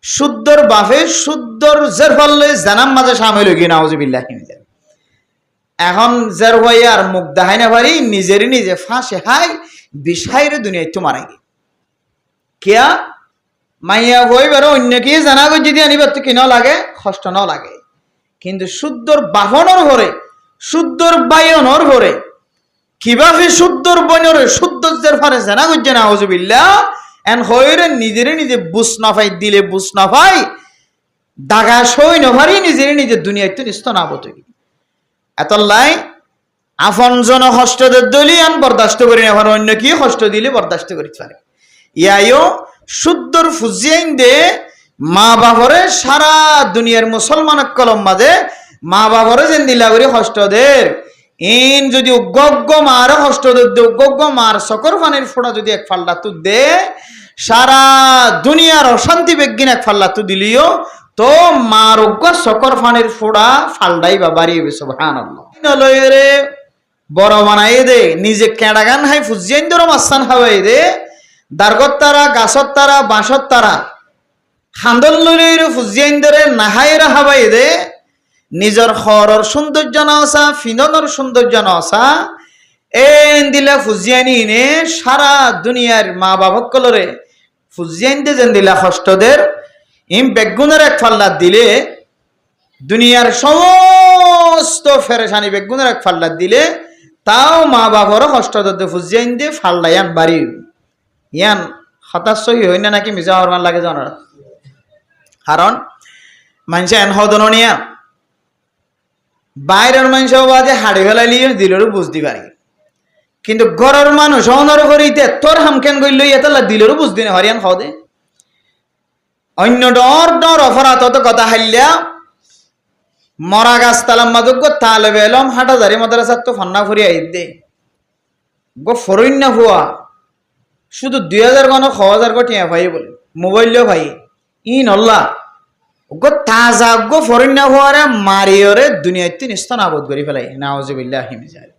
শুদ্ধর বাফে শুদ্ধর জের ফলে জানাম মাঝে সামিল হয়ে গিয়ে নাউজুবিল্লাহ। এখন জের হয়ে আর মুখ দেখাই না পারি নিজেরই নিজে ফাঁসে হাই বিষাইরে দুনিয়ায় তো মারা গিয়ে কিয়া মাইয়া হই বেরো অন্য কি জানা গো যদি আনিবার তো কি ন লাগে কষ্ট ন লাগে, কিন্তু শুদ্ধর বাহনর ঘরে শুদ্ধর বায়নর ঘরে কিভাবে শুদ্ধর বনরে শুদ্ধের ফারে জানা গো না নাউজুবিল্লাহ। এন হইরে নিজেরে নিজে বুঝ না পাই দিলে বুঝ না পাই দাগা সই না পারি নিজেরে নিজে দুনিয়ায় তো নিস্ত না বত এতলাই আপন জন কষ্টদের দলি আন বরদাস্ত করি না অন্য কি কষ্ট দিলে বরদাস্ত করিতে পারে। ইয়াইও শুদ্ধর ফুজিয়াইন দে মা বাবরে সারা দুনিয়ার মুসলমান কলম মাঝে মা বাবরে যেন দিলা করি কষ্টদের ইন যদি উগ্গ মার কষ্টদের দে উগ্গ মার সকর ফানির ফোড়া যদি এক ফাল্লা তু দে সারা দুনিয়ার অশান্তি বেগিন এক ফাল্লা তু দিলিও তো মার উগ্গ সকর ফানির ফোড়া ফাল্ডাই বা বাড়িয়ে সুবহানাল্লাহ। নলয়রে বড় বানাই দে নিজে কেডা গান হাই ফুজিয়াইন দর মাসান হাওয়াই দে দারগত তারা গাছত তারা বাঁশত তারা খান্দল লইরে ফুজিয়াইন দরে নাহাইরা হাবাই দে নিজের খরর সৌন্দর্য নসা ফিননের সৌন্দর্য নসা এন দিলা ফুজিয়ানি নে সারা দুনিয়ার মা বাবা কলরে ফুজিয়াইন দে যেন দিলা কষ্টদের ইম বেগুনের এক ফাল্লা দিলে দুনিয়ার সমস্ত ফেরেশানি বেগুনের এক ফাল্লা দিলে তাও মা বাবার কষ্টদের ফুজিয়াইন দে ফাল্লায়ান বাড়ি ইয়ান হতাশ সহি হই না নাকি মিজা হরমান লাগে জানার কারণ মানুষ এন হদনিয়া বাইরের মানুষ বাজে হাড়ি ফেলাইলিয়ে দিলেরও বুঝতে পারি, কিন্তু ঘরের মানুষ অনর করিতে তোর হামকেন গইল এতলা দিলেরও বুঝতে না হরিয়ান হদে অন্য ডর ডর অপরাধ অত কথা হাইলিয়া মরা গাছ তালাম মাদক তালে বেলম হাটাজারি মাদ্রাসার তো ফন্না ফুরি আই দে গো ফরইন্না হুয়া শুধু 2000 গণ 1000 টিয়া ভাই বলে মোবাইল ভাই ই নল্লা গো তাজা গো ফরিন্না হওয়ারে মারিয়রে দুনিয়াতে নিস্তান আবদ করি ফেলাই নাউজুবিল্লাহ হিমিজাল।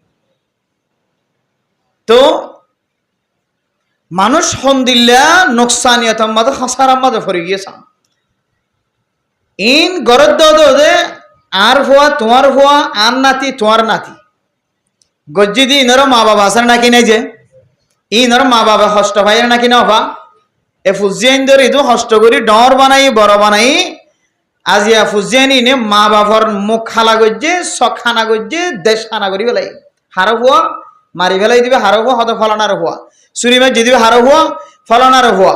তো মানুষ হন্দিল্লা নোকসানিয়ত মাঝে খাসারাম মাঝে ফরি গিয়েছাম ইন গরদ দে আর হওয়া তোমার হওয়া আর নাতি তোমার নাতি গজ্জি দি ইনর মা বাবা আসার নাকি নাই যে ইনর মা বাবা কষ্ট ভাইয়ের নাকি না হবা এ ফুজিয়াইন ধরে ইদু কষ্ট করি ডর বানাই বড় বানাই আজিয়া ফুজিয়ানি নে মা বাবার মুখ খালা গজ্জে চখ খানা গজ্জে দেশ খানা করি পেলাই হারো হওয়া মারি ফেলাই দিবে হারো হওয়া হয়তো ফলনার হওয়া চুরি মারি দিবে হারো হওয়া ফলনার হওয়া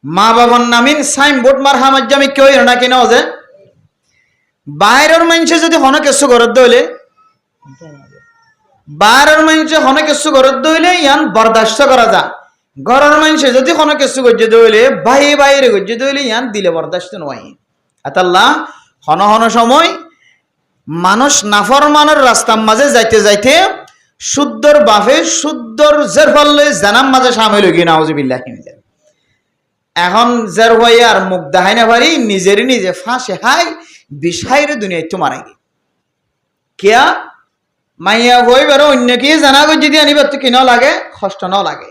মা বাবার নামিন সাইনবোর্ড মার হামাজ্জামি কেউ নাকি না যে বাইরের মানুষে যদি হন কিছু ঘরত দইলে বাইরের মানুষে হন কিছু ঘরত দইলে ইয়ান বরদাস্ত করা যা ঘরের মানুষে যদি কোনো কিছু গজ্জে দইলে বাইরে গজ্জে দইলে ইয়ান দিলে বরদাস্ত নয়। আতাল্লাহ হন হন সময় মানুষ নাফরমানের রাস্তার মাঝে যাইতে যাইতে শুদ্ধর বাফে শুদ্ধর জের ফলে জানাম মাঝে সামিল হয়ে গিয়ে নাউজুবিল্লাহ। এখন জের হয়ে আর মুখ দেখাই না পারি নিজেরই নিজে ফাঁসে হাই বিষাইরে দুনিয়ায় তো মারা গিয়ে কিয়া মাইয়া হই বেরো অন্য কি জানা গো যদি আনিবার তো কি ন লাগে কষ্ট ন লাগে,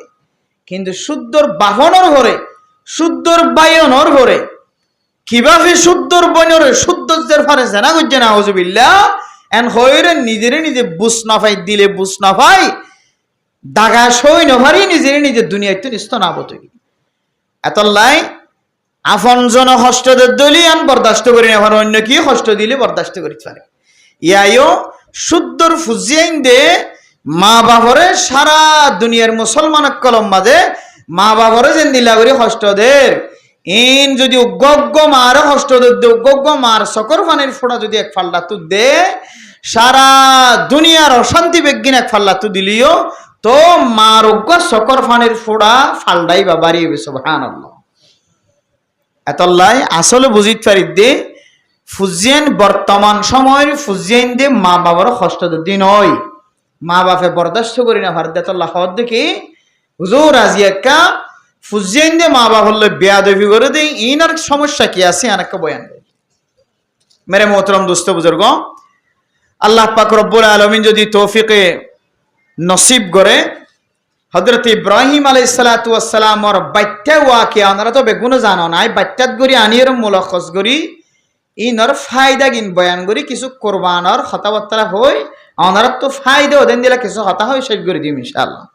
কিন্তু শুদ্ধর বাহনর ঘরে শুদ্ধর বায়নর ঘরে কিভাবে শুদ্ধর বনরে শুদ্ধের ফারে জানা গো না নাউজুবিল্লাহ। এন হইরে নিজেরে নিজে বুঝ না পাই দিলে বুঝ না পাই দাগা সই না পারি নিজেরে নিজে দুনিয়ায় তো নিস্ত না বত এতলাই আপন জন কষ্টদের দলি আন বরদাস্ত করি না অন্য কি কষ্ট দিলে বরদাস্ত করিতে পারে। ইয়াইও শুদ্ধর ফুজিয়াইন দে মা বাবরে সারা দুনিয়ার মুসলমান কলম মাঝে মা বাবরে যেন দিলা করি কষ্টদের ইন যদি উগ্গ মার কষ্টদের দে উগ্গ মার সকর ফানির ফোড়া যদি এক ফাল্লা তু দে সারা দুনিয়ার অশান্তি বেগিন এক ফাল্লা তু দিলিও তো মার উগ্গ সকর ফানির ফোড়া ফাল্ডাই বা বাড়িয়ে সুবহানাল্লাহ। এতলাই আসলে বুঝিতে পারি দে ফুজিয়ান বর্তমান সময়ের ফুজিয়ান দে মা বাবার কষ্টদের দিন হয় মা বাপে বরদাস্ত করি না ভারদাল্লাহ দেখি হুজুর আজি একটা ফুজিয়াইন দে মা বাপ হলে বেয়াদবি করে দেই ইনার সমস্যা কি আছে আরেকটা বয়ান দেই। মেরে মোহতরম দোস্ত বুজুর্গ, আল্লাহ পাক রব্বুল আলামিন যদি তৌফিকে নসিব করে হযরত ইব্রাহিম আলাইহিস সালাতু ওয়াস সালামর বাচ্চা ওয়াকিয়া ওনারা তো বেগুনো জানো নাই বাচ্চাত গরি আনির মুলখস গরি ইনর ফায়দা গিন বয়ান গরি কিছু কুরবানর কথাবার্তা হই ওনারা তো ফায়দা ওদেন দিলা কিছু কথা হয় শেষ করে দিম ইনশাআল্লাহ।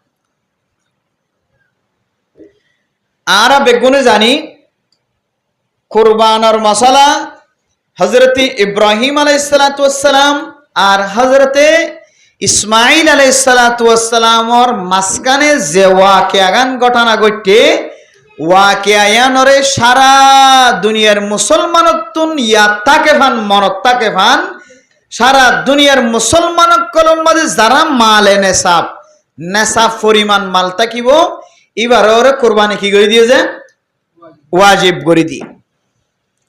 আরা বেগুনে জানি কুরবানর মশালা হযরত ইব্রাহিম আলাইহিস সালাতু ওয়াস সালাম আর হযরতে ইসমাইল আলাইহিস সালাতু ওয়াস সালামর মাসকানে যে ওয়াকিয়াগান ঘটনা ঘটে ওয়াকিয়ায়ানরে সারা দুনিয়ার মুসলমানতুন ইয়াত্তাকে ফান মনত্তাকে ফান সারা দুনিয়ার মুসলমানক কলম মাঝে যারা মালে নেসাব নেসাব পরিমাণ মাল তাকিব এবার ওরে কুরবানি কি করে দিয়ে যে ওয়াজিব করে দিয়ে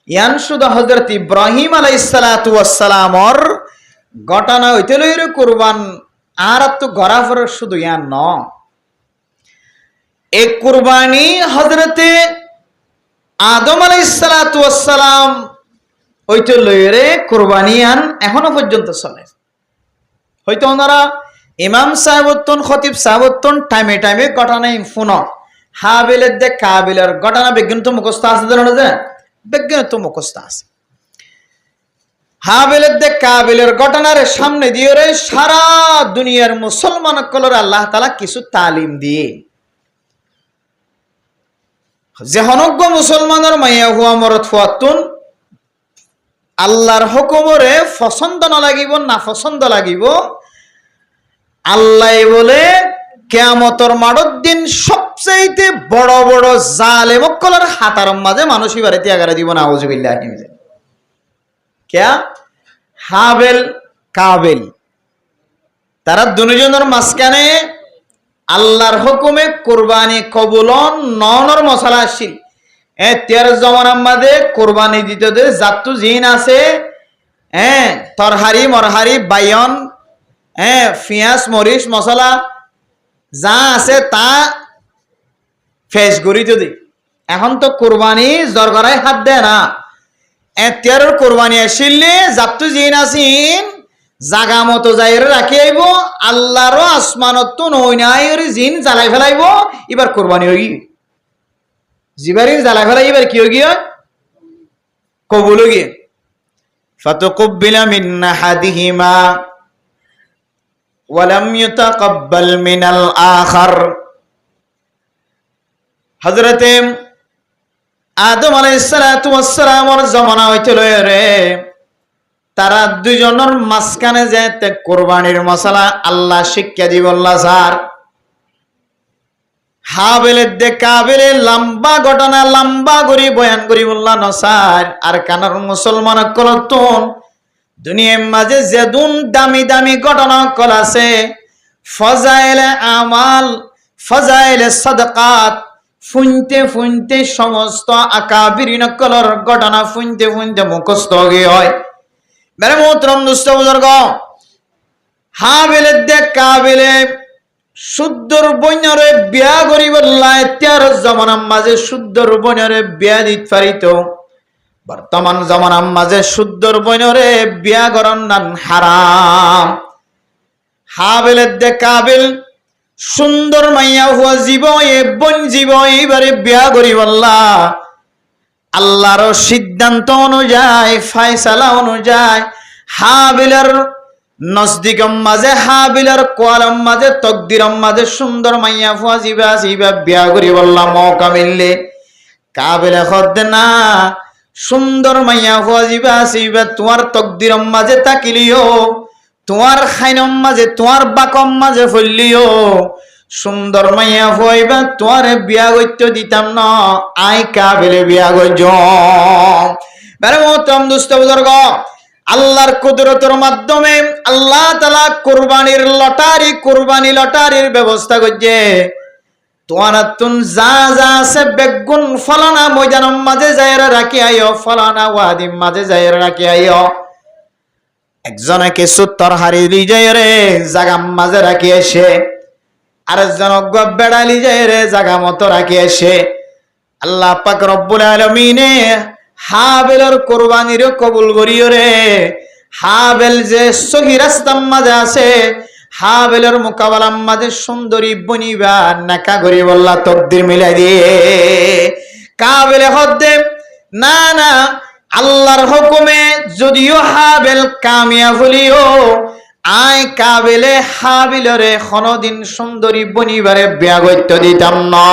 ইয়ান শুধু হযরত ইব্রাহিম আলাইহিস সালাতু ওয়াস সালামর ঘটনা হইতে লইরে কুরবান আর তো গরাফর শুধু ইয়ান ন এক কুরবানি হযরতে আদম আলাইহিস সালাতু ওয়াস সালাম হইতে লইরে কুরবানি আন এখনো পর্যন্ত চলে। হয়তো ওনারা ইমাম সাহেবুত্তন খতিব সাহেবুত্তন টাইমে টাইমে ঘটনা ফোন হাবিলের দে কাবিলের ঘটনা বিজ্ঞান তো মুখস্থ আছে জানো যে বিজ্ঞান তো মুখস্থ আছে। হাবিলের দে কাবিলের ঘটনার সামনে দিয়ে রে সারা দুনিয়ার মুসলমান কলর আল্লাহ তাআলা কিছু তালিম দিয়ে যে হনজ্ঞ মুসলমানের মাইয়া হুয়া মরত ফুয়াতুন আল্লাহর হুকুমরে পছন্দ না লাগিব না পছন্দ লাগিব আল্লাহ বলে কিয়ামতের মাঠের দিন সবচেয়ে বড় বড় জালেম কলর হাতার মাঝে মানুষ ইবারে ত্যাগারে দিব না আউযুবিল্লাহ কিয়া হাবেল কাবেল তারা দুজনের মাঝখানে আল্লাহর হুকুমে কুরবানি কবুলন ননর মশলা আসছিল তের জমানার মাঝে কুরবানি দিতে দে জাতু জিন আছে তরহারি মরহারি বাইয়ন পিঁয়াজ মরিচ মশলা যা আছে তা ফেস করি যদি এখন তো কুরবানি জরগরায় হাত দেয় না তের কুরবানি আসলে জাতু জিন আসিন জাগা মতো যাইরে রাখি আইব আল্লাহর আসমানত নই নাই জিন জ্বালাই ফেলাইব এবার কুরবানি হই জিবারি জ্বালাই ফেলাই এবার কি হই কবুল গিয়ে ফাতাকুব্বিলা মিন আহাদিহিমা ওয়ালাম ইউতাকাব্বাল মিনাল আখার হযরতে আদম আলাইহিস সালাতু ওয়াস সালামর জামানা হইতে লয়ে তারা দুইজনের মাঝখানে যেতে কুরবানির মশলা আল্লাহ শিক্ষা দিব আল্লাহ স্যার হাবেলের দে কাবেলে লম্বা ঘটনা লম্বা করি বয়ান করি বললাম নসার আর কানার মুসলমান কলতুন দুনিয়ার মাঝে যেদুন দামি দামি ঘটনা কল আছে ফজাইলে আমাল ফজাইলে সাদাকাত ফুনতে ফুনতে সমস্ত আকাবিরিন কলর ঘটনা ফুনতে ফুনতে মুখস্থ হয়ে হয় মেরে মোহতরম দুস্থ বুজুর্গ হাবেলের দে কাবেলে শুদ্ধর বইনরে বিয়া করি বললাই তের জমানার মাঝে শুদ্ধর বইনরে বিয়া দিত পারিত বর্তমান জমানার মাঝে শুদ্ধর বইনরে বিয়া করার নাম হারাম। হাবেলের দে কাবিল সুন্দর মাইয়া হুয়া জীব এ বন জীব এইবারে বিয়া করি বললা আল্লাহর সিদ্ধান্ত অনুযায়ী ফায়সালা অনুযায়ী হাবিলের নজদিকম মাঝে হাবিলের কোয়ালম মাঝে তকদিরম মাঝে সুন্দর মাইয়া ফুয়া জিবা জিবা বিয়া করি বললাম মৌকা মিললে কাবিলে খদ্দে না সুন্দর মাইয়া ফুয়া জিবা জিবা তোমার তকদিরম মাঝে তাকিলিও তোমার খাইনম মাঝে তোমার বাকম মাঝে ফলিও সুন্দর মাইয়া ফুয়াইবা তোমার বিয়া করতে দিতাম না আই কাবিলে বিয়া করছ বেরে মোহতরম দুস্থ বুজুর্গ আল্লাহর কুদরতের মাধ্যমে আল্লাহ তাআলা কুরবানির লটারির ব্যবস্থা করছে তোমার তুন যা যা আছে বেগুন ফলানা ময়দানের মাঝে যাইরা রাখি আইও ফলানা ওয়াদির মাঝে যাইরা রাখি আইও একজনে কিছু তরহারি লিজাই রে জাগা মাঝে রাখি এসে আরেকজন বেড়ালি যায় রে জাগা মতো রাখি এসে আল্লাহ পাক রব্বুল আলামিনে হাবেলের কুরবানির কবুল করিও রে হাবেল যে সহি রাস্তার মাঝে আছে হাবেলের মোকাবেলার মাঝে সুন্দরী বনিবা নাকা করি বললা তকদির মিলাই দিয়ে কাবেলে হদ্দে না না আল্লাহর হুকুমে যদিও হাবেল কামিয়াব হলিও আই কাবেলে হাবিলরে কোনদিন সুন্দরী বনিবারে বিয়া করতে দিতাম না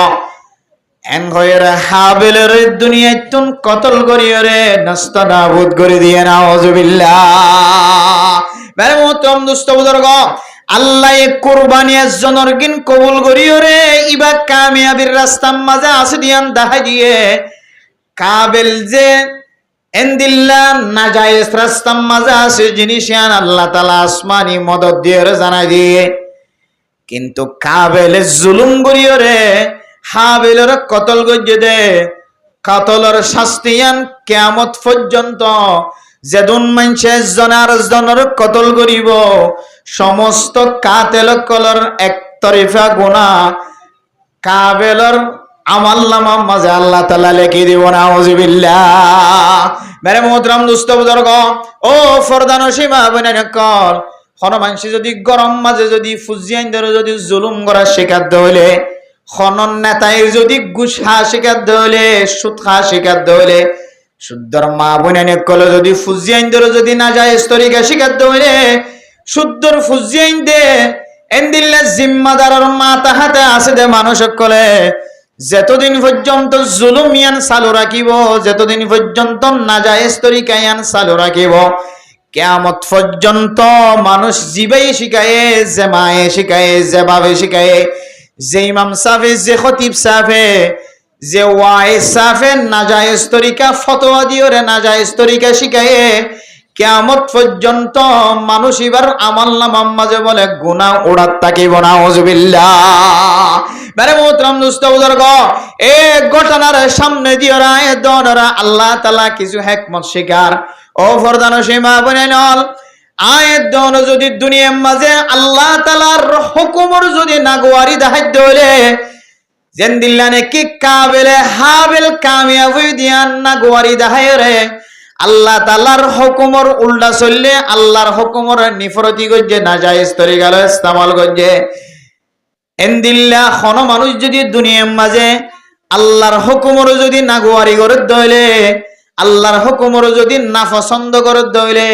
এন হয়ের হাবিলের দুনিয়ায় তুন কতল করিয়রে নষ্ট নাবুদ করে দিয়ে নাউজুবিল্লাহ বেরে মোহতরম দোস্ত বুজুর্গ আল্লাহ কুরবানি একজনের গিন কবুল করিয়রে ইবা কামিয়াবির রাস্তার মাঝে আছে দিয়ান দেখা দিয়ে কাবেল যে এন্দিল্লা নাজায়েজ রাস্তার মাঝে আছে জিনিসিয়ান আল্লাহ তাআলা আসমানি মদদ দিয়ে জানাই দিয়ে কিন্তু কাবেলে জুলুম করিয়রে হাবিলের কতল গজ্জে দে কাতলের শাস্তিয়ান কিয়ামত পর্যন্ত যেদিন মানুষে জনের কতল করিব সমস্ত কাতেল কলর এক তরিফা গুনাহ কাবেলের আমলনামার মাঝে আল্লাহ তাআলা লিখে দিব নাউজুবিল্লাহ মেরে মোহতরম দোস্ত বুজুর্গ ও ফরদানসীমা বনেন কল কোন মানুষ যদি গরম মাঝে যদি ফুজিয়ান ধরে যদি জুলুম করা শিকার হইলে খনন নেতায় যদি ঘুষ খা শিকার হইলে সুদ খা শিকার হইলে শুদ্ধর মা বোনেনে কলে যদি ফুজিয়াইন ধরে যদি না যায় তরিকা শিকার হইলে শুদ্ধর ফুজিয়াইন দে এন্দিল্লা জিম্মাদারের মাথা হাতে আছে দে মানুষ কলে যতদিন পর্যন্ত জুলুমিয়ান চালু রাখিব যতদিন পর্যন্ত নাজায়েজ তরিকায়ান চালু রাখিব কিয়ামত পর্যন্ত মানুষ জিবাই শিখায় যে মায়ে শিখায় যে বাবে শিখায় যে ইমাম সাফে যে খতিব সাফে যে ওয়াই সাফে নাজায়েজ তরিকা ফতোয়া দিওরে নাজায়েজ তরিকা শিখায় কিয়ামত পর্যন্ত মানুষ এবার আমলনামার মাঝে বলে গুনাহ উড়াত থাকিব নাউজুবিল্লাহ মেরে মোহতরম দোস্ত বুজুর্গ এই ঘটনার সামনে দিওরা এ দনরা আল্লাহ তাআলা কিছু হিকমত শিকার ও ফরদানসীমা বনেনল আয়াত দন যদি দুনিয়ার মাঝে আল্লাহ তাআলার হুকুমর যদি নাগওয়ারি দাহাইতে হইলে জেন্দিল্লানে কি কাবেলে হাবিল কামিয়াব হই দিয়ান নাগওয়ারি দাহাইরে আল্লাহ তাআলার হুকুমর উল্টা চললে আল্লাহর হুকুমর নিফরতি গজে নাজায়েজ তরিকালে ইস্তেমাল গজে এন্দিল্লা কোন মানুষ যদি দুনিয়ার মাঝে আল্লাহর হুকুমর যদি নাগওয়ারি করে দইলে আল্লাহর হুকুমর যদি না পছন্দ করে দইলে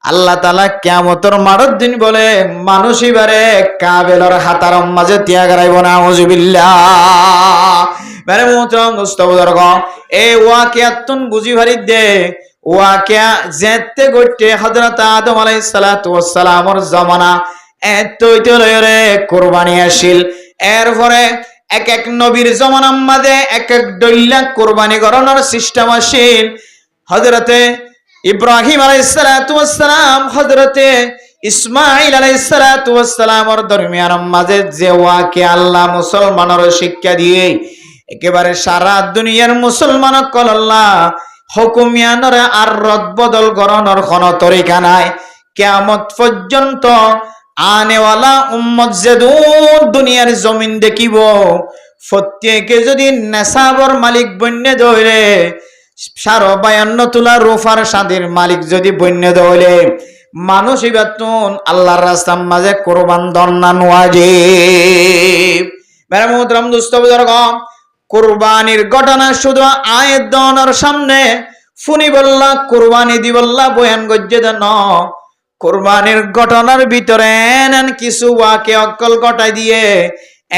আল্লাহ তাআলা কিয়ামতের মারদ দিন বলে মানুষ এবারে কাবেলের হাতার মাঝে ত্যাগ রাইব নাউজুবিল্লাহ মেরে মোহতরম দোস্ত বুজুর্গ এই ওয়াকিয়াতুন বুঝি ভারি দে ওয়াকিয়া যেতে গটে হযরত আদম আলাইহিস সালাতু ওয়াস সালামের জামানা এতইতে লয়রে কুরবানি আসিল এরপরে এক এক নবীর জামানার মাঝে এক এক দইলা কুরবানি করানোর সিস্টেম আসিল হযরতে ইব্রাহিম আলাইহিস সালাতু ওয়াস সালাম হযরতে ইসমাঈল আলাইহিস সালাতু ওয়াস সালামের দরমিয়ান মাঝে যে ওয়াকিয়া আল্লাহ মুসলমানের শিক্ষা দিয়ে একেবারে সারা দুনিয়ার মুসলমান কল্লাহ হুকুমিয়ানরে আর রদ বদল করানোর কোনো তরিকা নাই কিয়ামত পর্যন্ত আনেওয়ালা উম্মত যেদুন দুনিয়ার জমিন দেখিব প্রত্যেকে যদি নেশাবর মালিক বন্যে ধরে 52 তোলা রূপার সাদের মালিক যদি বন্যে ধরে মানুষ ইবাতুন আল্লাহর রাস্তার মাঝে কুরবান দন্নান ওয়াজিব মেরে মুহতরম দোস্ত বুজুর্গ কুরবানির ঘটনা শুধু আয়াত দনের সামনে ফুনি বললা কুরবানি দি বললা বয়ান গজ্জে দেন কুরবানির ঘটনার ভিতরে এনন কিছু ওয়াকিয়া অকল ঘটাই দিয়ে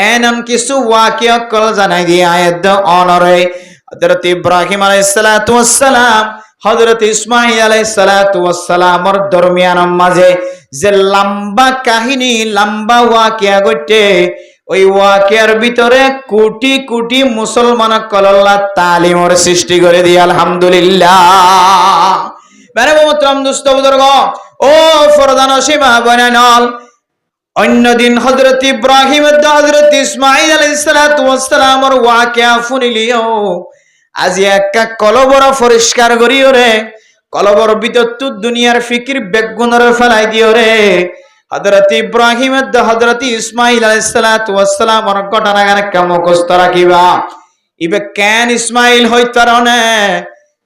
এনন কিছু ওয়াকিয়া অকল জানাই দিয়ে আয়াত অনরে হযরত ইব্রাহিম আলাইহিস সালাতু ওয়াস সালাম হযরত ইসমাঈল আলাইহিস সালাতু ওয়াস সালামের দরমিয়ান মাঝে যে লম্বা কাহিনী লম্বা ওয়াকিয়া ঘটে ওই ওয়াকিয়ার ভিতরে কোটি কোটি মুসলমান কল্লাহ তালিমের সৃষ্টি করে দিয়ে আলহামদুলিল্লাহ মেরে মোহতরম দোস্ত বুজুর্গ ও ফরদানসীমা বনেনল অন্যদিন হযরত ইব্রাহিম হযরত ইসমাঈল আলাইহিস সালাতু ওয়াস সালামের ওয়াকিয়া শুনিলিও আজি একটা কলবর পরিষ্কার করিও রে কলবর ভিতর তো দুনিয়ার ফিকির বেগুনর ফেলাই দিও রে হযরত ইব্রাহিম হযরত ইসমাঈল আলাইহিস সালাতু ওয়াস সালামের ঘটনা গানে কেমন মুখস্থ রাখিবা ইবে কেন ইসমাঈল হইতারনে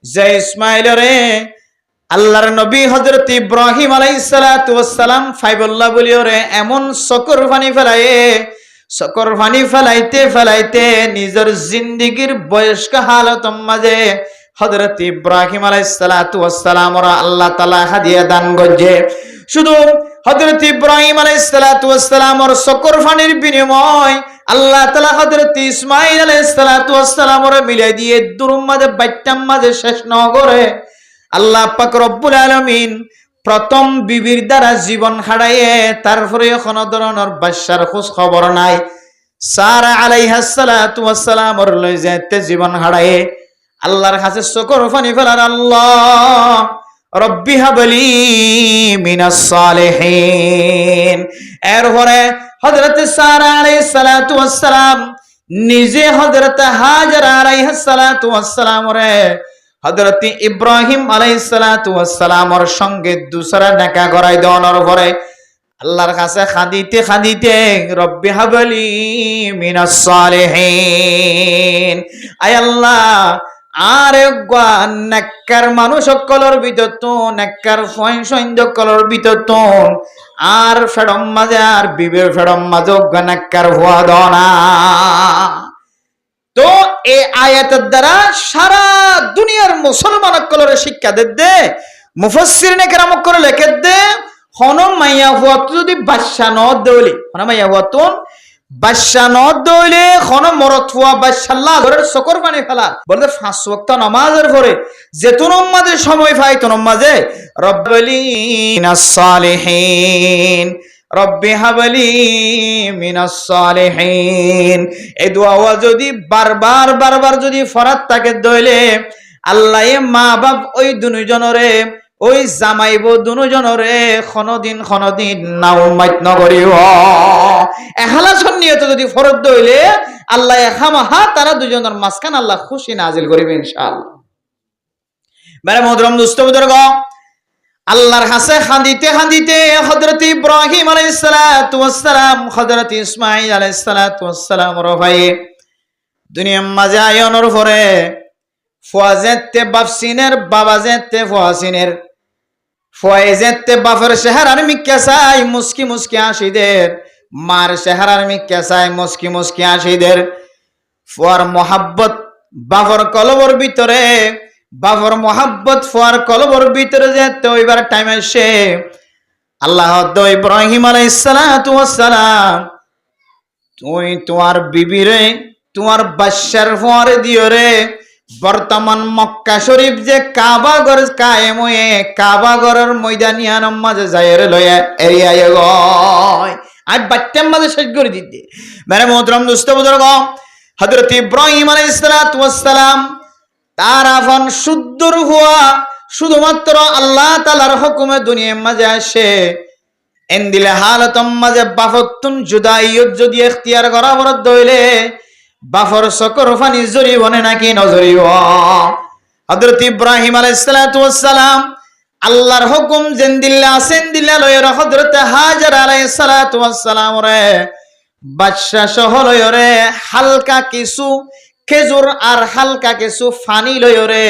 যে ইসমাঈল রে আল্লাহর নবী হযরত ইব্রাহিম আলাইহিস সালাতু ওয়াস সালাম ফাইবুল্লাহ বলিওরে এমন চকুর পানি ফেলায়ে, চকুর পানি ফেলাইতে ফেলাইতে নিজের জিন্দেগীর বয়স্ক হালতর মাঝে হযরত ইব্রাহিম আলাইহিস সালাতু ওয়াস সালাম ওরা আল্লাহ তাআলা হাদিয়া দান করছে। শুধু হযরত ইব্রাহিম আলাইহিস সালাতু ওয়াস সালাম ওর চকুর পানির বিনিময় আল্লাহ তাআলা হযরত ইসমাঈল আলাইহিস সালাতু ওয়াস সালাম ওরে মিলাই দিয়ে দুরুম মাঝে বাইটাম মাঝে শেষ ন করে আল্লাহ পাক রব্বুল আলামিন প্রথম বিবির দ্বারা জীবন হারাইয়ে তারপরে কোনো ধরনের বাচ্চার খোঁজ খবর নাই। সারা আলাইহাস সালাতু ওয়াস সালাম ওর লই যাইতে জীবন হারাইয়ে আল্লাহর কাছে চকুর পানি ফেলার, আল্লাহ রব্বি হাবলি মিনাস সালিহিন। এরপরে হযরত সারা আলাইহিস সালাতু ওয়াস সালাম নিজে হযরত হাজরা আলাইহিস সালাতু ওয়াস সালাম রে হযরত ইব্রাহিম আলাইহিস সালাতু ওয়াস সালামের সঙ্গে দুসরা দেখা করাই দেওয়ার পরে আল্লাহর কাছে খাদিতে খাদিতে রব্বি হাবলি মিনাস সালিহিন, আয় আল্লাহ আর একবার নেককার মানুষ সকলের ভিতর তো নেককার সৈন্য সকলের ভিতর তো আর ফেরম মাঝে আর বিবের ফেরম মাঝে নেককার হওয়া দনা। তো এই আয়াতের দ্বারা সারা দুনিয়ার মুসলমান সকলের শিক্ষা দে মুফাসসিরিনে কেরাম করে লেখে দে হন মাইয়া হুয়া যদি বাদশা ন দৌলি হন মাইয়া হুয়া তো বাদশা ন দৌলে হন মরত হুয়া বাদশাল্লাহ ঘরের চকুর পানি ফেলা বলতে 5 ওয়াক্ত নামাজের পরে যেতুন মাঝে সময় পাই তোন মাঝে রব্বলি মিনাস সালিহিন রব্বি হাবলি মিনাস সালিহিন এই দোয়া যদি বারবার যদি ফরাত থাকে দইলে আল্লাহ মা বাপ ওই দুজনরে ওই জামাইব দুজনরে খনদিন নাও মাইত নগরিও এখালাসন নিয়ত যদি ফরত দইলে আল্লাহ খামাহা তারা দুজনের মাঝখান আল্লাহ খুশি নাজিল করিবে ইনশাআল্লাহ। মেরে মোহতরম দোস্ত বুজুর্গ, আল্লাহর কাছে খাদিতে খাদিতে হযরত ইব্রাহিম আলাইহিস সালাতু ওয়াস সালাম হযরত ইসমাঈল আলাইহিস সালাতু ওয়াস সালাম র ভাই দুনিয়ার মাঝে আয়নের পরে ফুয়াজেতে বাপসিনের বাবা যেতে ফুয়াসিনের ফুয়াজেতে বাপের চেহারার মিক্কা চাই মুস্কি মুস্কি হাসিদের, মার চেহারার মিক্কা চাই মুস্কি মুস্কি হাসিদের। ফুয়ার মোহাব্বত বাপর কলবর ভিতরে বাবর মোহাব্বত ফুয়ার কলবর ভিতরে যেতে ওইবার টাইম আসে আল্লাহ ইব্রাহিম আলাইহিস সালাতু ওয়াস সালাম তুই তোমার বিবিরে তোমার বাদশার ফুয়ারে দিও রে বর্তমান মক্কা শরীফ যে কাবা ঘর কায়েম হয়ে কাবা ঘরের ময়দানিয়ান মাঝে যায় রে লয়া এরিয়া গয় আর বাচ্চার মাঝে শেষ করে দিতে। মেরে মোহতরম দোস্ত বুজুর্গ, হযরত ইব্রাহিম আলাইহিস সালাতু ওয়াস সালাম তার আপন শুদ্ধর হওয়া শুধুমাত্র আল্লাহ তাআলার হুকুমে দুনিয়ার মাঝে আসে এন্দিলে হালতম মাঝে বাফতুন জুদাইয়ত যদি ইখতিয়ার করা বরদ দইলে বাফর চকুর পানি জরিবনে নাকি নজরিব। হযরত ইব্রাহিম আলাইহিস সালাতু ওয়াস সালাম আল্লাহর হুকুম জেন্দিল্লা সেন্দিল্লা লয়র হযরত হাজরা আলাইহিস সালাতু ওয়াস সালাম রে বাদশা সহ লয়রে হালকা কিছু খেজুর আর হালকা কিছু ফানি লয়রে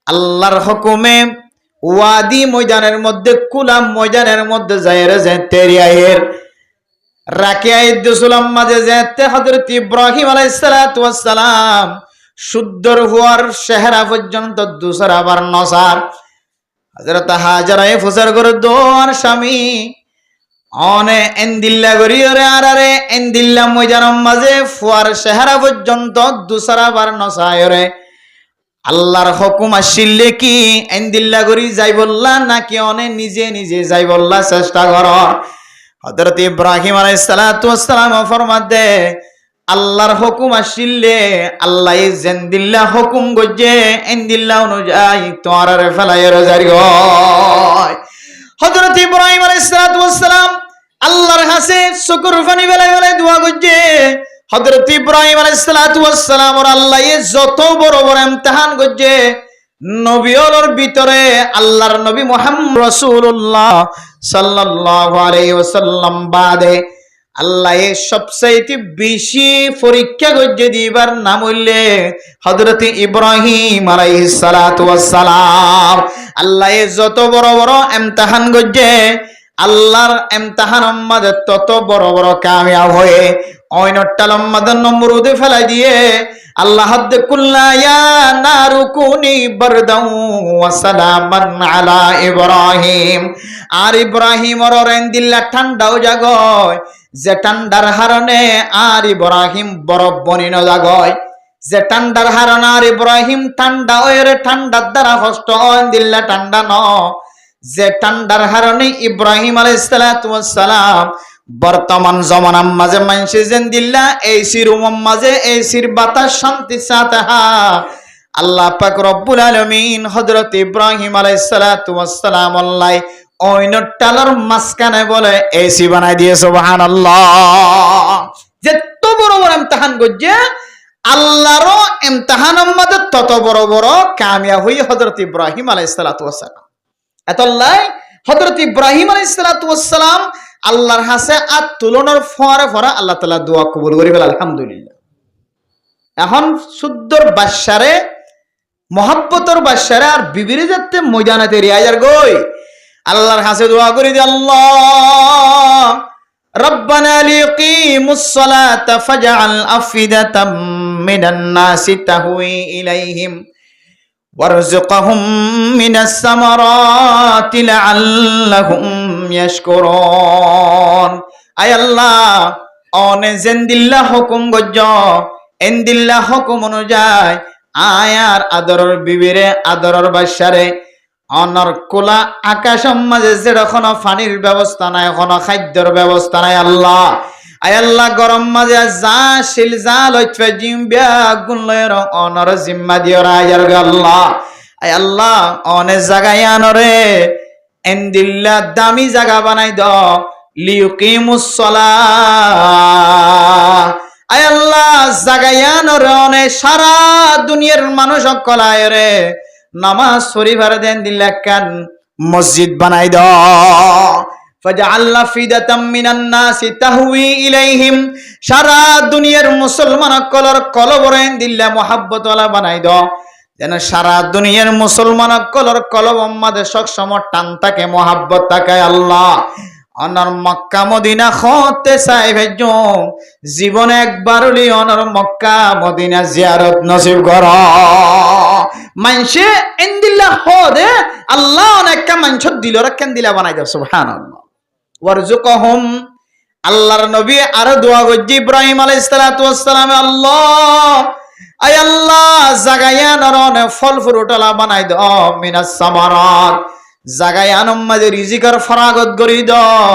আল্লাহর হুকুমে ওয়াদি ময়দানের মধ্যে কুলাম ময়দানের মধ্যে যায় রে যে তেরিয়ায়ের রাকিয়ায়ে দুসুলাম মাঝে যেতে হযরত ইব্রাহিম আলাইহিস সালাতু ওয়াস সালাম শুদ্ধর হওয়ার চেহারা পর্যন্ত দুসরা বার নসার হযরত হাজরায়ে ফুসার করে দোয়ার স্বামী অনে এন্দিল্লা গরিয়রে আরারে এন্দিল্লা ময়দানের মাঝে ফুয়ার চেহারা পর্যন্ত দুসরা বার নসায়রে আল্লাহর হুকুম আসিলে কি এন্দিল্লা গরি যাই বললা নাকি অনে নিজে নিজে যাই বললা চেষ্টা কর। হযরত ইব্রাহিম আলাইহিস সালাতু ওয়াস সালাম ফরমাতে আল্লাহর হুকুম আসিলে আল্লাহ জেন্দিল্লা হুকুম গজে এন্দিল্লা অনুযায়ী তোরারে ফেলাইর জারি হয়। হযরত ইব্রাহিম আলাইহিস সালাতু ওয়াস সালাম আল্লাহর কাছে শুকর ফানি বেলায় দোয়া গজে হযরত ইব্রাহিম আলাইহিস সালাতু ওয়াস সালাম আর আল্লাহ যত বড় বড় ইমতিহান গজে নবীর ভিতরে আল্লাহর নবী মুহাম্মদ রাসূলুল্লাহ সাল্লাল্লাহু আলাইহি ওয়াসাল্লাম বাদে আল্লাহ সবচেয়ে বেশি পরীক্ষা গজে দিবার নাম হইলে হযরত ইব্রাহিম আলাইহিস সালাতু ওয়াস সালাম। আল্লাহ যত বড় বড় ইমতিহান গজ্জে আল্লাহর ইমতিহান মাঝে তত বড় বড় কামিয়াব হয়ে অইনটাল মাঝে নমরুদে ফেলাই দিয়ে আল্লাহ হাদ্দে কুল্লা ইয়া নারু কুনি বারদাউ ওয়া সালামান আলা ইব্রাহিম আর ইব্রাহিমর রেন্দিল্লা ঠান্ডাও জাগয় যে ঠান্ডার হারণে আর ইব্রাহিম বরফ বনিন জাগয় যে ঠান্ডার হারণ আর ইব্রাহিম ঠান্ডা ওয়ের ঠান্ডার দ্বারা কষ্ট দিল্লা ঠান্ডা ন যে ঠান্ডার হারণে ইব্রাহিম আলাইহিস সালাতু ওয়াস সালাম বর্তমান জমানার মাঝে মানছে যেন দিল্লা এসির রুমের মাঝে এসির বাতাস শান্তি সাথে আল্লাহ পাক রব্বুল আলামিন হযরত ইব্রাহিম আলাইহিস সালাতু ওয়াস সালাম আল্লাহ ওইনটালার মাঝখানে বলে এসি বানাই দিয়ে সুবহানাল্লাহ যে তো বড় বড় ইমতিহান গজ্জে আল্লাহরও ইমতিহানের মধ্যে তত বড় বড় কামিয়াব হই হযরত ইব্রাহিম আলাইহিস সালাতু ওয়াস সালাম এতলাই হযরত ইব্রাহিম আলাইহিস সালাতু ওয়াস সালাম আল্লাহর হাসে আর তুলনার ফরে ফরা আল্লাহ তাআলা দোয়া কবুল করি বলে আলহামদুলিল্লাহ এখন সুদ্দর বাদশারে মহব্বতর বাদশারে আর বিবিরে যাতে ময়দানেতে রিয়াজার গই আল্লাহর হাসে দোয়া করি দি আল্লাহ রব্বানা লিকিমুস সালাতা ফাজআল আফিদাতাম মিনান নাসি তাহওয়ি ইলাইহিম ওয়ারযুকহুম মিনাস সামারাতি লাআল্লাহুম ইয়াশকুরুন আয় আল্লাহ অনে জেন্দিল্লাহ হুকুম গজ্জ এন্দিল্লাহ হুকুম অনুযায়ী আয়ার আদরর বিবিরে আদরর বাদশারে অনর কোলা আকাশের মাঝে যেরকম পানির ব্যবস্থা নাই কোনো খাদ্যর ব্যবস্থা নাই আল্লাহ আয় আল্লাহ গরম মাঝে যা শিল যা লইফে জিম্বিয়া গুণ লয়ের অনর জিম্মা দিও রাজার আল্লাহ আয় আল্লাহ অনে জায়গায় আনরে এন্দিল্লা দামি জায়গা বানাই দ লিউকিমুস সালাহ আয় আল্লাহ জায়গায় আনরে অনে সারা দুনিয়ার মানুষ কলায় রে নামাজ শরীফার দেন দিল্লা কান মসজিদ বানাই দ ফাজআল আফিদাতাম মিনান নাসি তাহওয়ি ইলাইহিম সারা দুনিয়ার মুসলমান কলর কলবরেন দিল্লা মোহাব্বত ওয়ালা বানাই দ যেন সারা দুনিয়ার মুসলমান কলর কলব আমাদের সব সময় টান থাকে মোহাব্বত থাকে আল্লাহ অনর মক্কা মদিনা হতে চাই ভেজো জীবনে একবার হলি অনর মক্কা মদিনা জিয়ারত নসিব কর মানসে ইনদিল্লাহ হদে আল্লাহ অনেক মানস দিল রাখেন দিলা বানাই দাও সুবহানাল্লাহ ওয়ারযুকহুম আল্লাহর নবী আর দোয়া করজি ইব্রাহিম আলাইহিস সালাতু ওয়াস সালাম আল্লাহ আয় আল্লাহ জাগায়া নরনে ফল ফ্রুটলা বানাই দাও মিনাস সামারাত জাগায়ানম মাঝে রিজিকের ফরাগত করি দাও